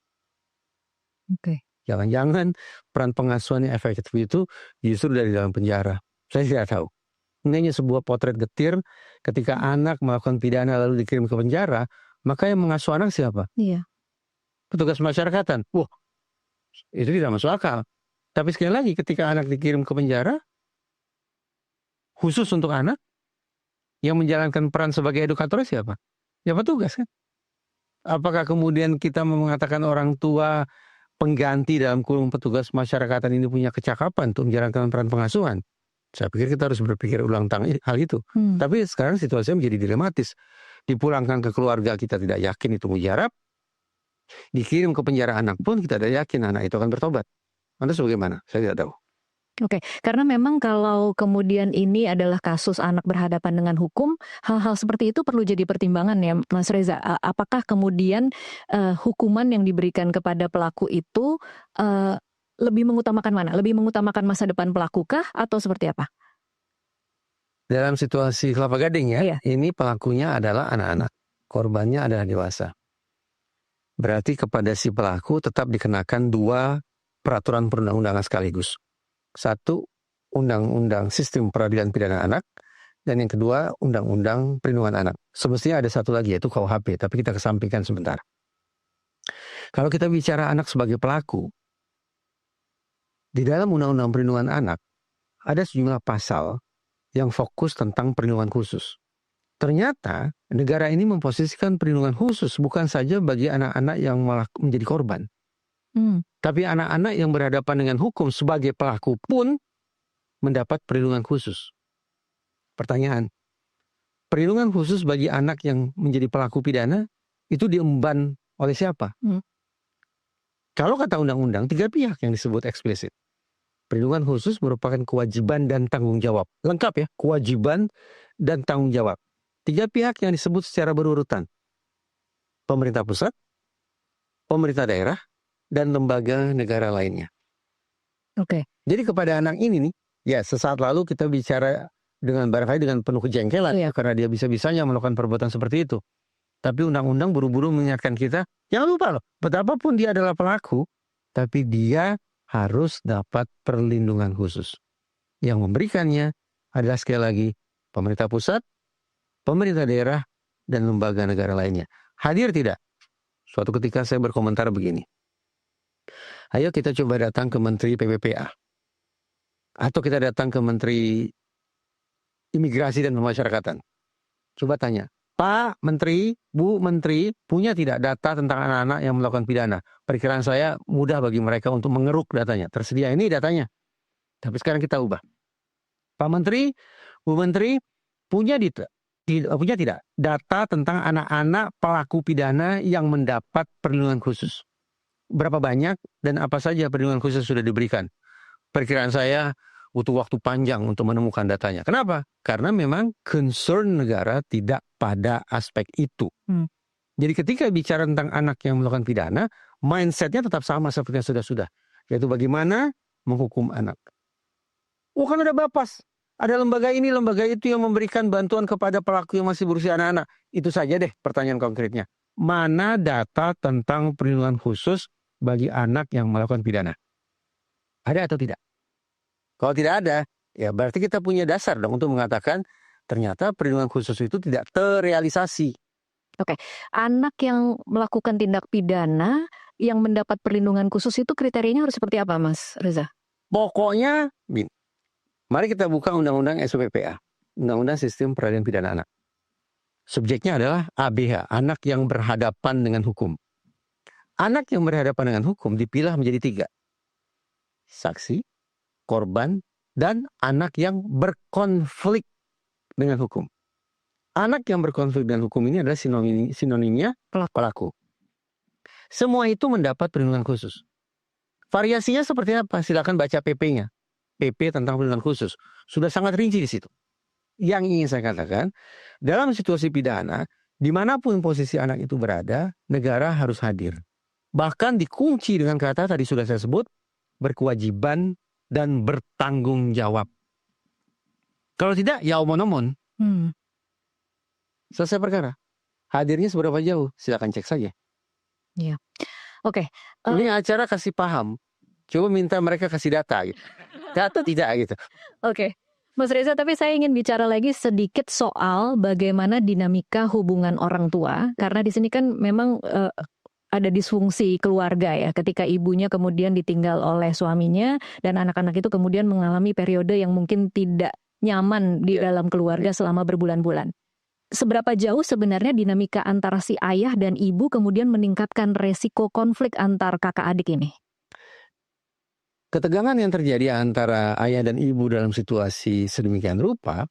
Oke. Jangan-jangan peran pengasuhan yang efektif itu justru dari dalam penjara. Saya tidak tahu. Ini hanya sebuah potret getir ketika anak melakukan pidana lalu dikirim ke penjara, maka yang mengasuh anak siapa? Iya. Petugas masyarakatan. Wah, itu tidak masuk akal. Tapi sekali lagi ketika anak dikirim ke penjara, khusus untuk anak, yang menjalankan peran sebagai edukator siapa? Ya petugas kan. Apakah kemudian kita mengatakan orang tua pengganti dalam kurung petugas masyarakatan ini punya kecakapan untuk menjalankan peran pengasuhan? Saya pikir kita harus berpikir ulang hal itu. Tapi sekarang situasinya menjadi dilematis. Dipulangkan ke keluarga kita tidak yakin itu mujarab. Dikirim ke penjara anak pun kita tidak yakin anak itu akan bertobat. Anda bagaimana? Saya tidak tahu. Oke, karena memang kalau kemudian ini adalah kasus anak berhadapan dengan hukum, hal-hal seperti itu perlu jadi pertimbangan ya Mas Reza. Apakah kemudian hukuman yang diberikan kepada pelaku itu lebih mengutamakan mana? Lebih mengutamakan masa depan pelakukah atau seperti apa? Dalam situasi Kelapa Gading ya, Iya. ini pelakunya adalah anak-anak. Korbannya adalah dewasa. Berarti kepada si pelaku tetap dikenakan 2 peraturan perundang-undangan sekaligus. 1, Undang-Undang Sistem Peradilan Pidana Anak, dan yang kedua, Undang-Undang Perlindungan Anak. Semestinya ada satu lagi yaitu KUHP, tapi kita kesampingkan sebentar. Kalau kita bicara anak sebagai pelaku, di dalam Undang-Undang Perlindungan Anak, ada sejumlah pasal yang fokus tentang perlindungan khusus. Ternyata negara ini memposisikan perlindungan khusus bukan saja bagi anak-anak yang malah menjadi korban. Tapi anak-anak yang berhadapan dengan hukum sebagai pelaku pun mendapat perlindungan khusus. Pertanyaan, perlindungan khusus bagi anak yang menjadi pelaku pidana itu diemban oleh siapa? Kalau kata undang-undang, 3 pihak yang disebut eksplisit. Perlindungan khusus merupakan kewajiban dan tanggung jawab. Lengkap ya, kewajiban dan tanggung jawab. 3 pihak yang disebut secara berurutan. Pemerintah pusat, pemerintah daerah, dan lembaga negara lainnya. Oke. Jadi kepada anak ini nih, ya sesaat lalu kita bicara dengan barangkali dengan penuh kejengkelan karena dia bisa-bisanya melakukan perbuatan seperti itu. Tapi undang-undang buru-buru mengingatkan kita, jangan lupa loh, betapapun dia adalah pelaku, tapi dia harus dapat perlindungan khusus. Yang memberikannya adalah sekali lagi pemerintah pusat, pemerintah daerah, dan lembaga negara lainnya. Hadir tidak? Suatu ketika saya berkomentar begini. Ayo kita coba datang ke Menteri PPPA. Atau kita datang ke Menteri Imigrasi dan Pemasyarakatan. Coba tanya, Pak Menteri, Bu Menteri, punya tidak data tentang anak-anak yang melakukan pidana? Perkiraan saya mudah bagi mereka untuk mengeruk datanya. Tersedia ini datanya. Tapi sekarang kita ubah. Pak Menteri, Bu Menteri, punya tidak data tentang anak-anak pelaku pidana yang mendapat perlindungan khusus? Berapa banyak dan apa saja perlindungan khusus sudah diberikan? Perkiraan saya butuh waktu panjang untuk menemukan datanya. Kenapa? Karena memang concern negara tidak pada aspek itu. Jadi ketika bicara tentang anak yang melakukan pidana, mindsetnya tetap sama seperti yang sudah-sudah. Yaitu bagaimana menghukum anak. Kan ada Bapas. Ada lembaga ini, lembaga itu yang memberikan bantuan kepada pelaku yang masih berusia anak-anak. Itu saja deh pertanyaan konkretnya. Mana data tentang perlindungan khusus bagi anak yang melakukan pidana? Ada atau tidak? Kalau tidak ada, ya berarti kita punya dasar dong untuk mengatakan ternyata perlindungan khusus itu tidak terrealisasi. Oke, anak yang melakukan tindak pidana yang mendapat perlindungan khusus itu kriterianya harus seperti apa, Mas Reza? Pokoknya, mari kita buka Undang-Undang SUPPA, Undang-Undang Sistem Peradilan Pidana Anak. Subjeknya adalah ABH, anak yang berhadapan dengan hukum. Anak yang berhadapan dengan hukum dipilah menjadi 3. Saksi, korban, dan anak yang berkonflik dengan hukum. Anak yang berkonflik dengan hukum ini adalah sinonimnya pelaku. Semua itu mendapat perlindungan khusus. Variasinya seperti apa? Silakan baca PP-nya. PP tentang perlindungan khusus. Sudah sangat rinci di situ. Yang ingin saya katakan, dalam situasi pidana, dimanapun posisi anak itu berada, negara harus hadir. Bahkan dikunci dengan kata tadi sudah saya sebut, berkewajiban dan bertanggung jawab. Kalau tidak, ya omon-omon. Selesai perkara. Hadirnya seberapa jauh? Silakan cek saja. Iya. Oke. Ini acara kasih paham. Coba minta mereka kasih data gitu. Data tidak gitu. Oke. Mas Reza, tapi saya ingin bicara lagi sedikit soal bagaimana dinamika hubungan orang tua, karena di sini kan memang ada disfungsi keluarga ya, ketika ibunya kemudian ditinggal oleh suaminya dan anak-anak itu kemudian mengalami periode yang mungkin tidak nyaman di dalam keluarga selama berbulan-bulan. Seberapa jauh sebenarnya dinamika antara si ayah dan ibu kemudian meningkatkan resiko konflik antar kakak adik ini? Ketegangan yang terjadi antara ayah dan ibu dalam situasi sedemikian rupa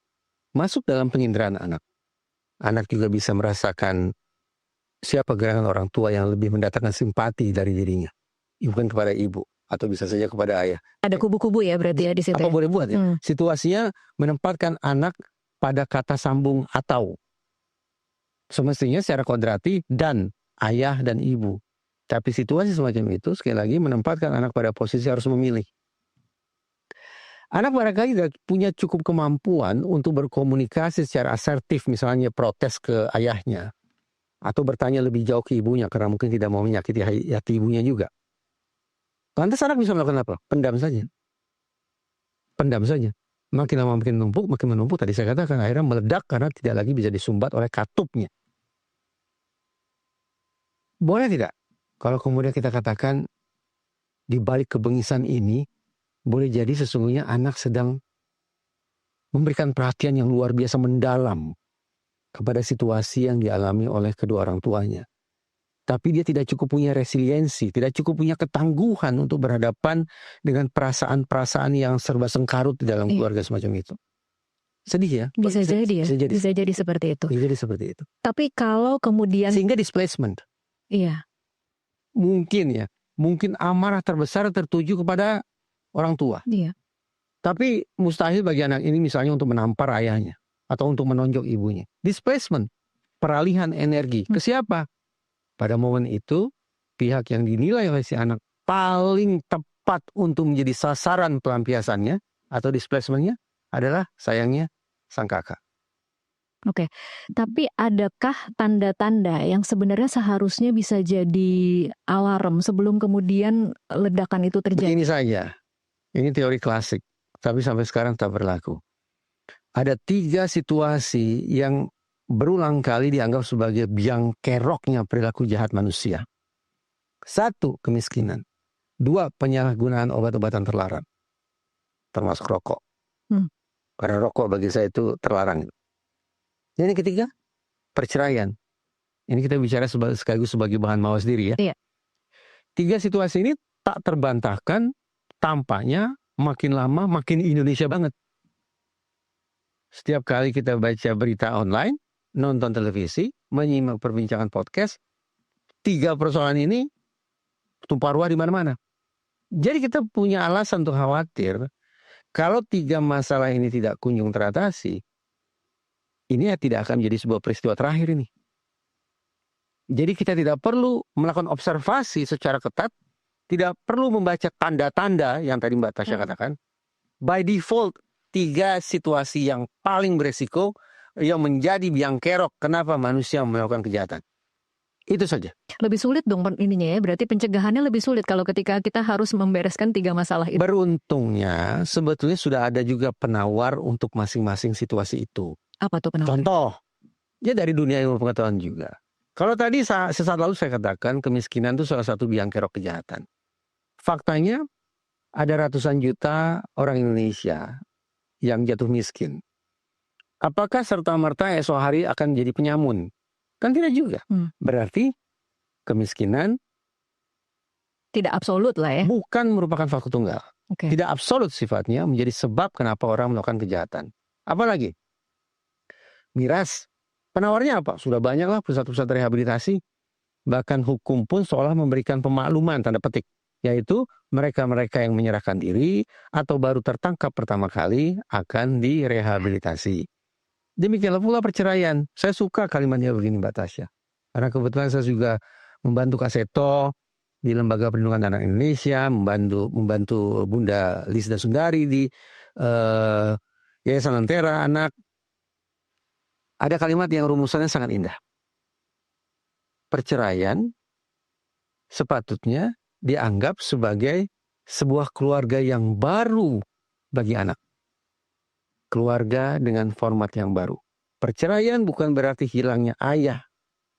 masuk dalam penginderaan anak. Anak juga bisa merasakan siapa gerangan orang tua yang lebih mendatangkan simpati dari dirinya. Bukan kepada ibu atau bisa saja kepada ayah. Ada kubu-kubu ya berarti ya di situ. Apa ya? boleh buat ya? Situasinya menempatkan anak pada kata sambung atau. Semestinya secara kodrati dan ayah dan ibu. Tapi situasi semacam itu sekali lagi menempatkan anak pada posisi harus memilih. Anak barangkali tidak punya cukup kemampuan untuk berkomunikasi secara asertif, misalnya protes ke ayahnya. Atau bertanya lebih jauh ke ibunya karena mungkin tidak mau menyakiti hati ibunya juga. Lantas anak bisa melakukan apa? Pendam saja. Pendam saja. Makin lama makin menumpuk. Tadi saya katakan akhirnya meledak karena tidak lagi bisa disumbat oleh katupnya. Boleh tidak? Kalau kemudian kita katakan di balik kebengisan ini, boleh jadi sesungguhnya anak sedang memberikan perhatian yang luar biasa mendalam kepada situasi yang dialami oleh kedua orang tuanya. Tapi dia tidak cukup punya resiliensi, tidak cukup punya ketangguhan untuk berhadapan dengan perasaan-perasaan yang serba sengkarut di dalam keluarga semacam itu. Sedih ya? Bisa jadi ya? Bisa jadi seperti itu. Bisa jadi seperti itu. Tapi kalau kemudian... Sehingga displacement. Iya. Mungkin amarah terbesar tertuju kepada orang tua. Iya. Tapi mustahil bagi anak ini misalnya untuk menampar ayahnya atau untuk menonjok ibunya. Displacement, peralihan energi ke siapa? Pada momen itu pihak yang dinilai oleh si anak paling tepat untuk menjadi sasaran pelampiasannya atau displacementnya adalah sayangnya sang kakak. Oke, tapi adakah tanda-tanda yang sebenarnya seharusnya bisa jadi alarm sebelum kemudian ledakan itu terjadi? Begini saja, ini teori klasik, tapi sampai sekarang tak berlaku. Ada 3 situasi yang berulang kali dianggap sebagai biang keroknya perilaku jahat manusia. 1, kemiskinan. 2, penyalahgunaan obat-obatan terlarang, termasuk rokok. Karena rokok bagi saya itu terlarang. Dan yang ketiga, perceraian. Ini kita bicara sekaligus sebagai bahan mawas diri ya. Iya. 3 situasi ini tak terbantahkan, tampaknya makin lama makin Indonesia banget. Setiap kali kita baca berita online, nonton televisi, menyimak perbincangan podcast, 3 persoalan ini tumpah ruah di mana-mana. Jadi kita punya alasan untuk khawatir kalau 3 masalah ini tidak kunjung teratasi, ini tidak akan menjadi sebuah peristiwa terakhir ini. Jadi kita tidak perlu melakukan observasi secara ketat, tidak perlu membaca tanda-tanda yang tadi Mbak Tasya katakan. By default, 3 situasi yang paling beresiko yang menjadi biang kerok kenapa manusia melakukan kejahatan. Itu saja. Lebih sulit dong ininya ya, berarti pencegahannya lebih sulit kalau ketika kita harus membereskan 3 masalah itu. Beruntungnya sebetulnya sudah ada juga penawar untuk masing-masing situasi itu. Apa tuh penawar? Contoh, ya dari dunia ilmu pengetahuan juga. Kalau tadi sesaat lalu saya katakan kemiskinan itu salah satu biang kerok kejahatan. Faktanya ada ratusan juta orang Indonesia yang jatuh miskin. Apakah serta-merta esok hari akan jadi penyamun? Kan tidak juga. Berarti kemiskinan tidak absolut lah ya. Bukan merupakan faktor tunggal. Tidak absolut sifatnya menjadi sebab kenapa orang melakukan kejahatan. Apalagi miras. Penawarnya apa? Sudah banyaklah pusat-pusat rehabilitasi. Bahkan hukum pun seolah memberikan pemakluman tanda petik. Yaitu mereka-mereka yang menyerahkan diri atau baru tertangkap pertama kali akan direhabilitasi. Demikianlah pula perceraian. Saya suka kalimatnya begini Mbak Tasya. Karena kebetulan saya juga membantu Kaseto di Lembaga Perlindungan Anak Indonesia, membantu Bunda Lisda Sundari di Yayasan Lentera Anak. Ada kalimat yang rumusannya sangat indah. Perceraian sepatutnya dianggap sebagai sebuah keluarga yang baru bagi anak. keluarga dengan format yang baru. Perceraian bukan berarti hilangnya ayah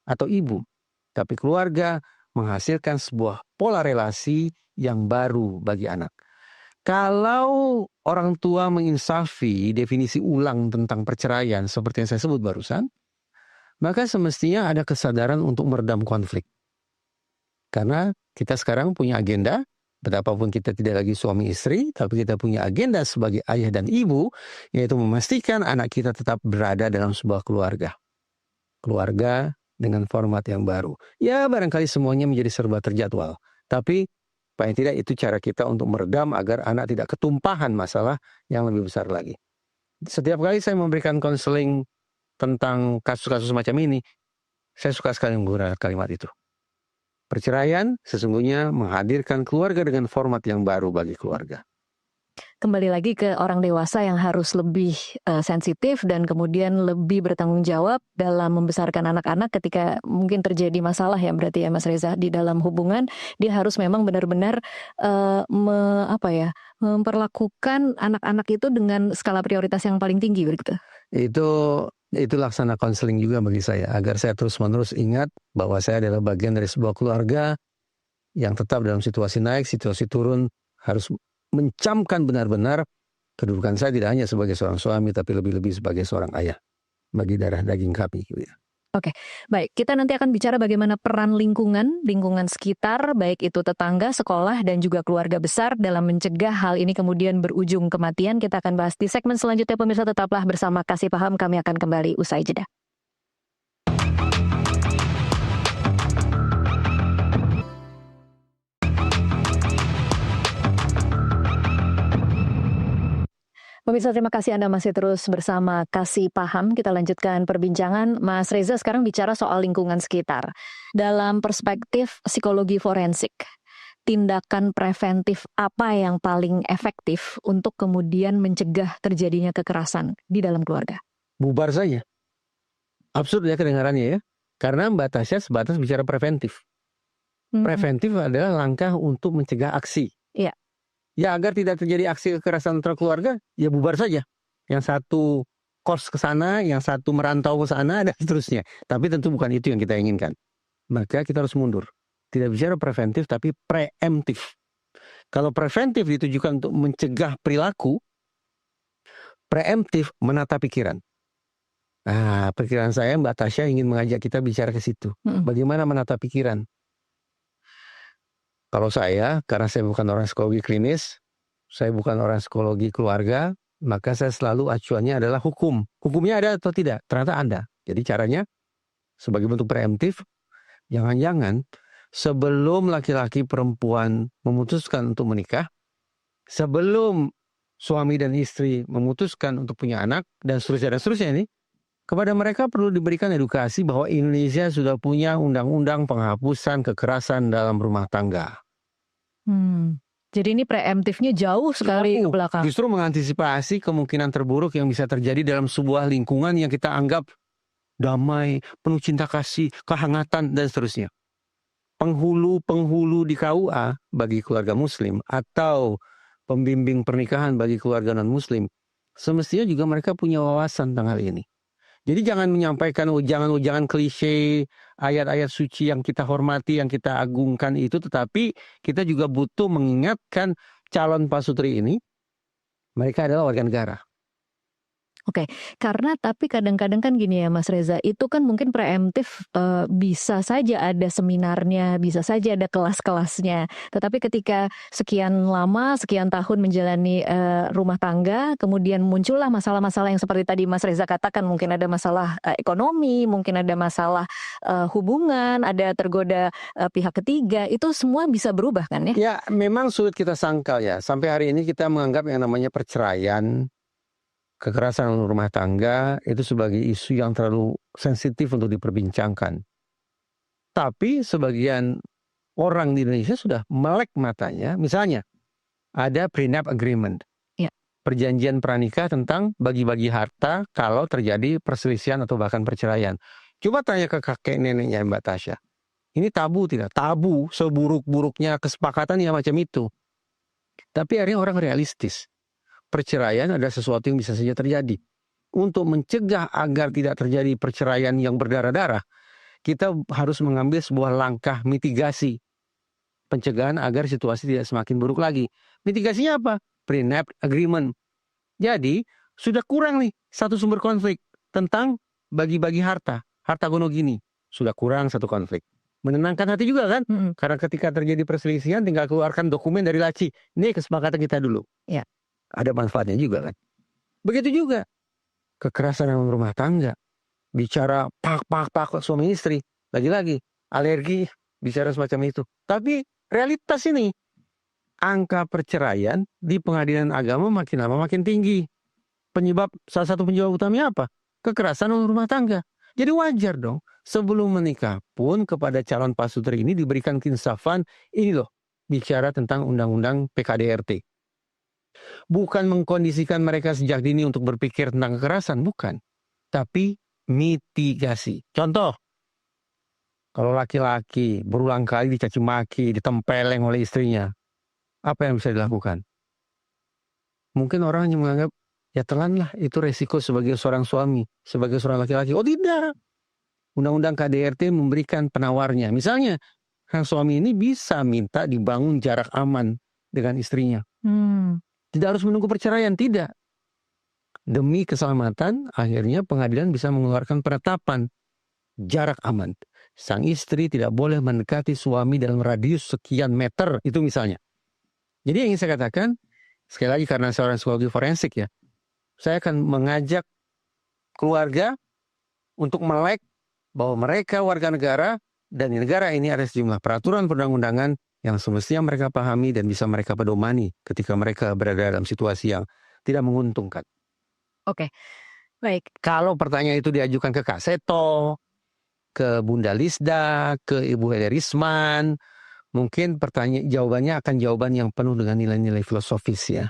atau ibu, tapi keluarga menghasilkan sebuah pola relasi yang baru bagi anak. Kalau orang tua menginsafi definisi ulang tentang perceraian seperti yang saya sebut barusan, maka semestinya ada kesadaran untuk meredam konflik. Karena kita sekarang punya agenda, betapapun kita tidak lagi suami istri, tapi kita punya agenda sebagai ayah dan ibu, yaitu memastikan anak kita tetap berada dalam sebuah keluarga. Keluarga dengan format yang baru. Ya, barangkali semuanya menjadi serba terjadwal. Tapi paling tidak itu cara kita untuk meredam agar anak tidak ketumpahan masalah yang lebih besar lagi. Setiap kali saya memberikan konseling tentang kasus-kasus macam ini, saya suka sekali menggunakan kalimat itu. Perceraian sesungguhnya menghadirkan keluarga dengan format yang baru bagi keluarga. Kembali lagi ke orang dewasa yang harus lebih sensitif dan kemudian lebih bertanggung jawab dalam membesarkan anak-anak ketika mungkin terjadi masalah ya berarti ya Mas Reza di dalam hubungan dia harus memang benar-benar memperlakukan anak-anak itu dengan skala prioritas yang paling tinggi begitu. Itu laksana konseling juga bagi saya agar saya terus-menerus ingat bahwa saya adalah bagian dari sebuah keluarga yang tetap dalam situasi naik, situasi turun, harus mencamkan benar-benar kedudukan saya tidak hanya sebagai seorang suami tapi lebih-lebih sebagai seorang ayah bagi darah daging kami gitu ya. Oke, baik. Kita nanti akan bicara bagaimana peran lingkungan sekitar, baik itu tetangga, sekolah, dan juga keluarga besar dalam mencegah hal ini kemudian berujung kematian. Kita akan bahas di segmen selanjutnya. Pemirsa tetaplah bersama Kasih Paham. Kami akan kembali usai jeda. Pemirsa, terima kasih Anda masih terus bersama Kasih Paham. Kita lanjutkan perbincangan. Mas Reza sekarang bicara soal lingkungan sekitar. Dalam perspektif psikologi forensik, tindakan preventif apa yang paling efektif untuk kemudian mencegah terjadinya kekerasan di dalam keluarga? Bubar saja. Absurd ya kedengarannya ya. Karena Mbak Tasya sebatas bicara preventif. Preventif adalah langkah untuk mencegah aksi. Iya. Ya agar tidak terjadi aksi kekerasan antar keluarga, ya bubar saja. Yang satu kos ke sana, yang satu merantau ke sana, dan seterusnya. Tapi tentu bukan itu yang kita inginkan. Maka kita harus mundur. Tidak bicara preventif, tapi preemptif. Kalau preventif ditujukan untuk mencegah perilaku, preemptif menata pikiran. Nah, pikiran saya Mbak Tasya ingin mengajak kita bicara ke situ. Bagaimana menata pikiran? Kalau saya, karena saya bukan orang psikologi klinis, saya bukan orang psikologi keluarga, maka saya selalu acuannya adalah hukum. Hukumnya ada atau tidak? Ternyata ada. Jadi caranya, sebagai bentuk preemptif, jangan-jangan sebelum laki-laki perempuan memutuskan untuk menikah, sebelum suami dan istri memutuskan untuk punya anak, dan seterusnya ini, kepada mereka perlu diberikan edukasi bahwa Indonesia sudah punya undang-undang penghapusan kekerasan dalam rumah tangga. Jadi ini preemptifnya jauh sekali ke belakang. Justru mengantisipasi kemungkinan terburuk yang bisa terjadi dalam sebuah lingkungan yang kita anggap damai, penuh cinta kasih, kehangatan, dan seterusnya. Penghulu di KUA bagi keluarga muslim atau pembimbing pernikahan bagi keluarga non-muslim, semestinya juga mereka punya wawasan tentang hal ini. Jadi jangan menyampaikan ujangan-ujangan klise, ayat-ayat suci yang kita hormati, yang kita agungkan itu, tetapi kita juga butuh mengingatkan calon pasutri ini, mereka adalah warga negara. Oke, karena tapi kadang-kadang kan gini ya Mas Reza, itu kan mungkin preemptif bisa saja ada seminarnya, bisa saja ada kelas-kelasnya. Tetapi ketika sekian lama, sekian tahun menjalani rumah tangga, kemudian muncullah masalah-masalah yang seperti tadi Mas Reza katakan, mungkin ada masalah ekonomi, mungkin ada masalah hubungan, ada tergoda pihak ketiga, itu semua bisa berubah kan ya? Ya, memang sulit kita sangkal ya. Sampai hari ini kita menganggap yang namanya perceraian, kekerasan rumah tangga itu sebagai isu yang terlalu sensitif untuk diperbincangkan. Tapi sebagian orang di Indonesia sudah melek matanya. Misalnya ada prenup agreement, perjanjian pranikah tentang bagi-bagi harta kalau terjadi perselisihan atau bahkan perceraian. Coba tanya ke kakek neneknya Mbak Tasya. Ini tabu tidak? Tabu, seburuk-buruknya kesepakatan ya macam itu. Tapi akhirnya orang realistis. perceraian adalah sesuatu yang bisa saja terjadi. Untuk mencegah agar tidak terjadi perceraian yang berdarah-darah, kita harus mengambil sebuah langkah mitigasi pencegahan agar situasi tidak semakin buruk lagi. Mitigasinya apa? Prenup agreement. Jadi sudah kurang nih satu sumber konflik tentang bagi-bagi harta gono gini. Sudah kurang satu konflik. Menenangkan hati juga kan? Karena ketika terjadi perselisihan tinggal keluarkan dokumen dari laci. Ini kesepakatan kita dulu. Ya. Ada manfaatnya juga kan? Begitu juga kekerasan dalam rumah tangga. Bicara pak suami istri. Lagi-lagi alergi bicara semacam itu. Tapi realitas ini angka perceraian di pengadilan agama makin lama makin tinggi. Salah satu penyebab utamanya apa? Kekerasan dalam rumah tangga. Jadi wajar dong sebelum menikah pun kepada calon pasutri ini diberikan keinsafan. Ini loh bicara tentang undang-undang PKDRT. Bukan mengkondisikan mereka sejak dini untuk berpikir tentang kekerasan, bukan. Tapi mitigasi. Contoh, kalau laki-laki berulang kali dicaci maki, ditempeleng oleh istrinya, apa yang bisa dilakukan? Mungkin orang yang menganggap, ya telanlah, itu resiko sebagai seorang suami, sebagai seorang laki-laki. Oh tidak. Undang-undang KDRT memberikan penawarnya. Misalnya, sang suami ini bisa minta dibangun jarak aman dengan istrinya. Tidak harus menunggu perceraian, tidak. Demi keselamatan, akhirnya pengadilan bisa mengeluarkan penetapan jarak aman. Sang istri tidak boleh mendekati suami dalam radius sekian meter, itu misalnya. Jadi yang ingin saya katakan, sekali lagi karena seorang psikologi forensik ya, saya akan mengajak keluarga untuk melek bahwa mereka warga negara dan di negara ini ada sejumlah peraturan perundang-undangan yang semestinya mereka pahami dan bisa mereka pedomani ketika mereka berada dalam situasi yang tidak menguntungkan. Oke, baik. Kalau pertanyaan itu diajukan ke Kak Seto, ke Bunda Lisda, ke Ibu Heli Risman, mungkin jawabannya akan jawaban yang penuh dengan nilai-nilai filosofis ya.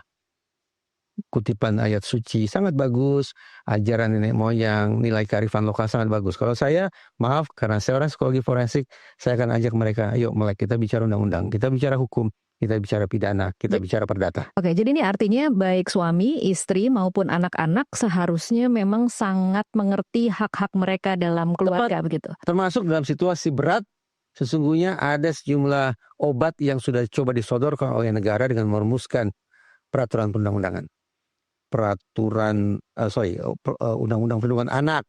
Kutipan ayat suci sangat bagus, ajaran nenek moyang, nilai kearifan lokal sangat bagus. Kalau saya, maaf karena saya orang psikologi forensik, saya akan ajak mereka, ayo melek kita bicara undang-undang, kita bicara hukum, kita bicara pidana, kita bicara perdata. Oke, jadi ini artinya baik suami, istri maupun anak-anak seharusnya memang sangat mengerti hak-hak mereka dalam keluarga. Tepat. Begitu. Termasuk dalam situasi berat, sesungguhnya ada sejumlah obat yang sudah coba disodorkan oleh negara dengan merumuskan peraturan perundang-undangan. Undang-undang perlindungan anak,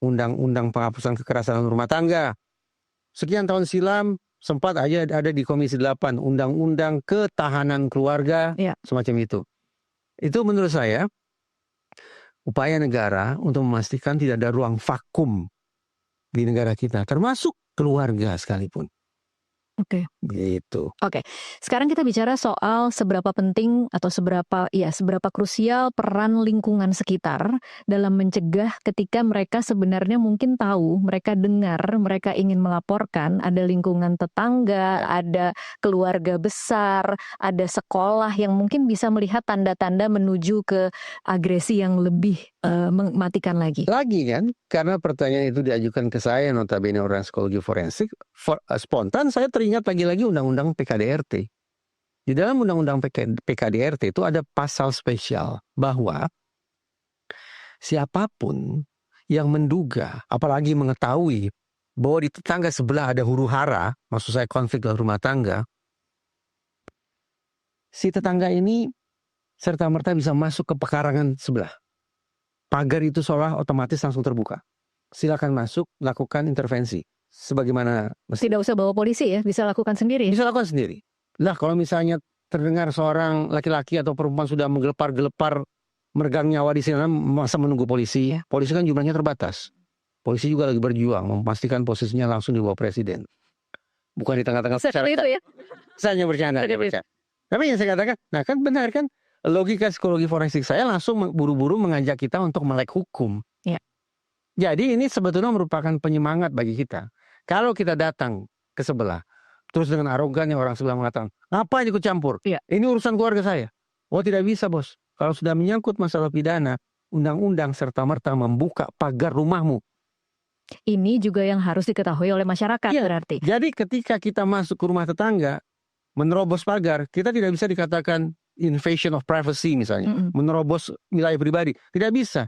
undang-undang penghapusan kekerasan dalam rumah tangga. Sekian tahun silam sempat aja ada di Komisi 8 undang-undang ketahanan keluarga, semacam itu. Itu menurut saya upaya negara untuk memastikan tidak ada ruang vakum di negara kita, termasuk keluarga sekalipun. Oke. Gitu. Oke. Sekarang kita bicara soal seberapa penting atau seberapa krusial peran lingkungan sekitar dalam mencegah ketika mereka sebenarnya mungkin tahu, mereka dengar, mereka ingin melaporkan, ada lingkungan tetangga, ada keluarga besar, ada sekolah yang mungkin bisa melihat tanda-tanda menuju ke agresi yang lebih mematikan lagi. Lagi kan, karena pertanyaan itu diajukan ke saya, notabene orang psikologi forensik, spontan saya teringat lagi-lagi undang-undang PKDRT. Di dalam undang-undang PKDRT itu ada pasal spesial bahwa siapapun yang menduga, apalagi mengetahui bahwa di tetangga sebelah ada huru-hara, maksud saya konflik dalam rumah tangga, si tetangga ini serta-merta bisa masuk ke pekarangan sebelah. Pagar itu seolah otomatis langsung terbuka. Silakan masuk, lakukan intervensi. Sebagaimana tidak usah bawa polisi ya, bisa lakukan sendiri. Bisa lakukan sendiri. Lah kalau misalnya terdengar seorang laki-laki atau perempuan sudah menggelepar-gelepar meregang nyawa di sana, masa menunggu polisi? Polisi kan jumlahnya terbatas. Polisi juga lagi berjuang memastikan posisinya langsung di bawah presiden. Bukan di tengah-tengah. Seperti itu ya. Saya bercanda. Tapi yang saya katakan, nah kan benar kan, logika psikologi forensik saya langsung buru-buru mengajak kita untuk melek hukum. Ya. Jadi ini sebetulnya merupakan penyemangat bagi kita. Kalau kita datang ke sebelah, terus dengan arogannya orang sebelah mengatakan, ngapain ikut campur? Ya. Ini urusan keluarga saya. Oh tidak bisa bos. Kalau sudah menyangkut masalah pidana, undang-undang serta-merta membuka pagar rumahmu. Ini juga yang harus diketahui oleh masyarakat berarti. Jadi ketika kita masuk ke rumah tetangga, menerobos pagar, kita tidak bisa dikatakan invasion of privacy misalnya, Mm-mm. menerobos wilayah pribadi. Tidak bisa.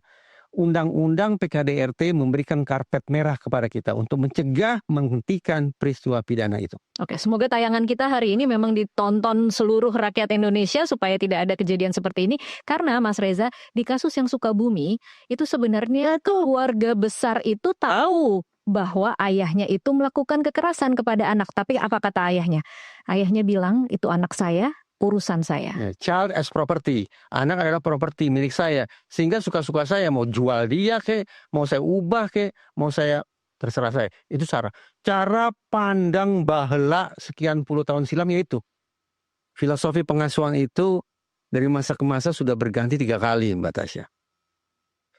Undang-undang PKDRT memberikan karpet merah kepada kita untuk mencegah, menghentikan peristiwa pidana itu. Oke, semoga tayangan kita hari ini memang ditonton seluruh rakyat Indonesia supaya tidak ada kejadian seperti ini. Karena Mas Reza, di kasus yang Sukabumi, itu sebenarnya keluarga besar itu tahu bahwa ayahnya itu melakukan kekerasan kepada anak. Tapi apa kata ayahnya? Ayahnya bilang, itu anak saya, urusan saya. Ya, child as property. Anak adalah properti milik saya. Sehingga suka-suka saya mau jual dia kek, mau saya ubah kek, mau saya terserah saya. Itu cara pandang bahela sekian puluh tahun silam yaitu. Filosofi pengasuhan itu dari masa ke masa sudah berganti 3 kali, Mbak Tasya.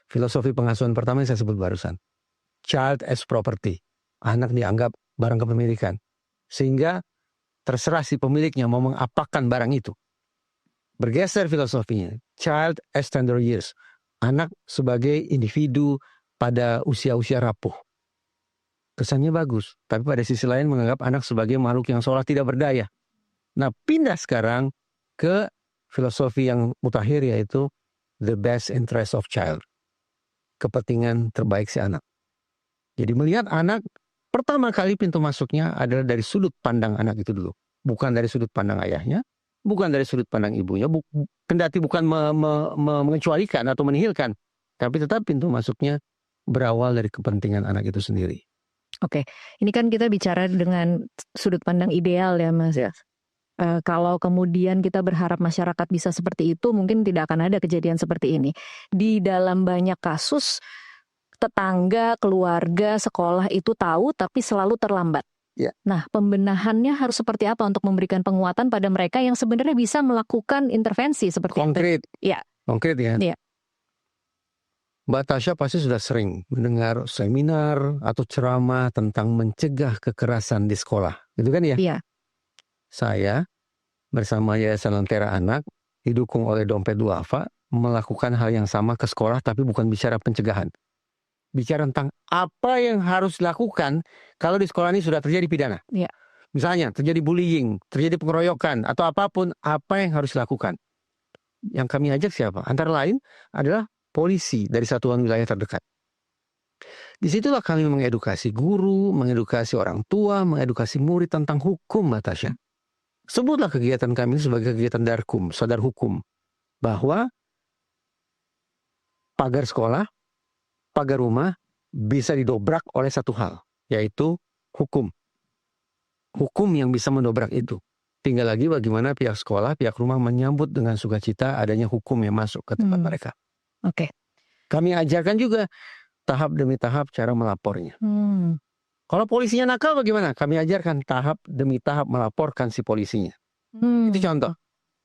Filosofi pengasuhan pertama yang saya sebut barusan. Child as property. Anak dianggap barang kepemilikan. Sehingga terserah si pemiliknya mau mengapakan barang itu. Bergeser filosofinya. Child as tender years. Anak sebagai individu pada usia-usia rapuh. Kesannya bagus. Tapi pada sisi lain menganggap anak sebagai makhluk yang seolah tidak berdaya. Nah, pindah sekarang ke filosofi yang mutakhir, yaitu the best interest of child. Kepentingan terbaik si anak. Jadi melihat anak, pertama kali pintu masuknya adalah dari sudut pandang anak itu dulu. Bukan dari sudut pandang ayahnya, bukan dari sudut pandang ibunya, kendati bukan mengecualikan atau menihilkan. Tapi tetap pintu masuknya berawal dari kepentingan anak itu sendiri. Oke, ini kan kita bicara dengan sudut pandang ideal ya Mas. Ya. Kalau kemudian kita berharap masyarakat bisa seperti itu, mungkin tidak akan ada kejadian seperti ini. Di dalam banyak kasus, tetangga, keluarga, sekolah itu tahu tapi selalu terlambat. Ya. Nah, pembenahannya harus seperti apa untuk memberikan penguatan pada mereka yang sebenarnya bisa melakukan intervensi seperti konkret. itu? Ya. Konkret ya. Ya. Mbak Tasya pasti sudah sering mendengar seminar atau ceramah tentang mencegah kekerasan di sekolah. Gitu kan ya? Iya. Saya bersama Yayasan Lentera Anak didukung oleh Dompet Duafa melakukan hal yang sama ke sekolah, tapi bukan bicara pencegahan. Bicara tentang apa yang harus dilakukan kalau di sekolah ini sudah terjadi pidana. Iya. Misalnya terjadi bullying, terjadi pengeroyokan, atau apapun, apa yang harus dilakukan. Yang kami ajak siapa? Antara lain adalah polisi dari satuan wilayah terdekat. Disitulah kami mengedukasi guru, mengedukasi orang tua, mengedukasi murid tentang hukum, Mbak Tasya. Sebutlah kegiatan kami sebagai kegiatan darkum, sadar hukum. Bahwa pagar sekolah, pagar rumah bisa didobrak oleh satu hal, yaitu hukum. Hukum yang bisa mendobrak itu. Tinggal lagi bagaimana pihak sekolah, pihak rumah menyambut dengan sukacita adanya hukum yang masuk ke tempat mereka. Oke. Kami ajarkan juga tahap demi tahap cara melapornya. Kalau polisinya nakal bagaimana? Kami ajarkan tahap demi tahap melaporkan si polisinya. Itu contoh.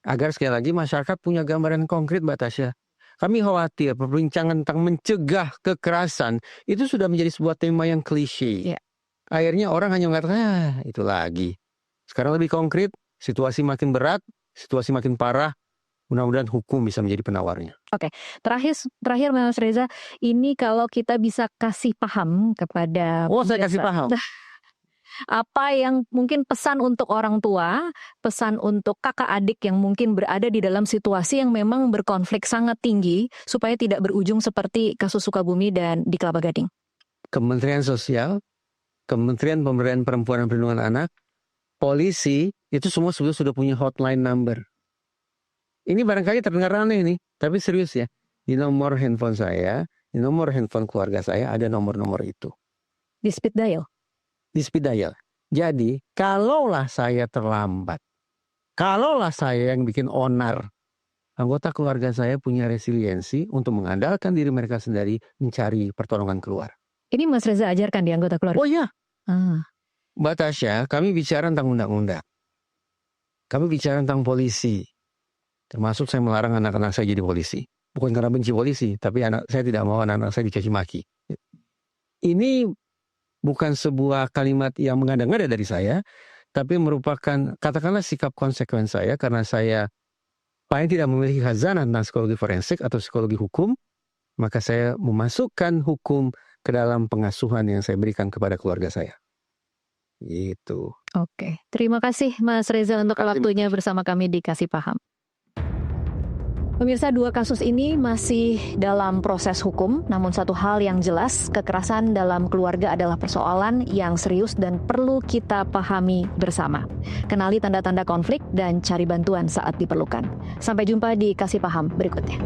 Agar sekali lagi masyarakat punya gambaran konkret, Mbak Tasya. Kami khawatir perbincangan tentang mencegah kekerasan itu sudah menjadi sebuah tema yang klise. Yeah. Akhirnya orang hanya mengatakan, itu lagi. Sekarang lebih konkret, situasi makin berat, situasi makin parah. Mudah-mudahan hukum bisa menjadi penawarnya. Oke, terakhir Mas Reza, ini kalau kita bisa kasih paham kepada saya kasih paham. Apa yang mungkin pesan untuk orang tua, pesan untuk kakak adik yang mungkin berada di dalam situasi yang memang berkonflik sangat tinggi supaya tidak berujung seperti kasus Sukabumi dan di Kelapa Gading. Kementerian Sosial, Kementerian Pemberdayaan Perempuan dan Perlindungan Anak, polisi, itu semua sudah punya hotline number. Ini barangkali terdengar aneh nih, tapi serius ya. Di nomor handphone saya, di nomor handphone keluarga saya ada nomor-nomor itu. Di speed dial? Di speed dial. Jadi, kalaulah saya terlambat, kalaulah saya yang bikin onar, anggota keluarga saya punya resiliensi untuk mengandalkan diri mereka sendiri mencari pertolongan keluar. Ini Mas Reza ajarkan di anggota keluarga? Oh iya. Mbak Tasya, kami bicara tentang undang-undang. Kami bicara tentang polisi. Termasuk saya melarang anak-anak saya jadi polisi. Bukan karena benci polisi, tapi saya tidak mau anak-anak saya dicaci maki. Ini bukan sebuah kalimat yang mengada-ngada dari saya, tapi merupakan katakanlah sikap konsekuen saya karena saya paling tidak memiliki khazanah tentang psikologi forensik atau psikologi hukum, maka saya memasukkan hukum ke dalam pengasuhan yang saya berikan kepada keluarga saya. Gitu. Oke, terima kasih Mas Reza untuk waktunya bersama kami di Kasih Paham. Pemirsa, dua kasus ini masih dalam proses hukum, namun satu hal yang jelas, kekerasan dalam keluarga adalah persoalan yang serius dan perlu kita pahami bersama. Kenali tanda-tanda konflik dan cari bantuan saat diperlukan. Sampai jumpa di Kasih Paham berikutnya.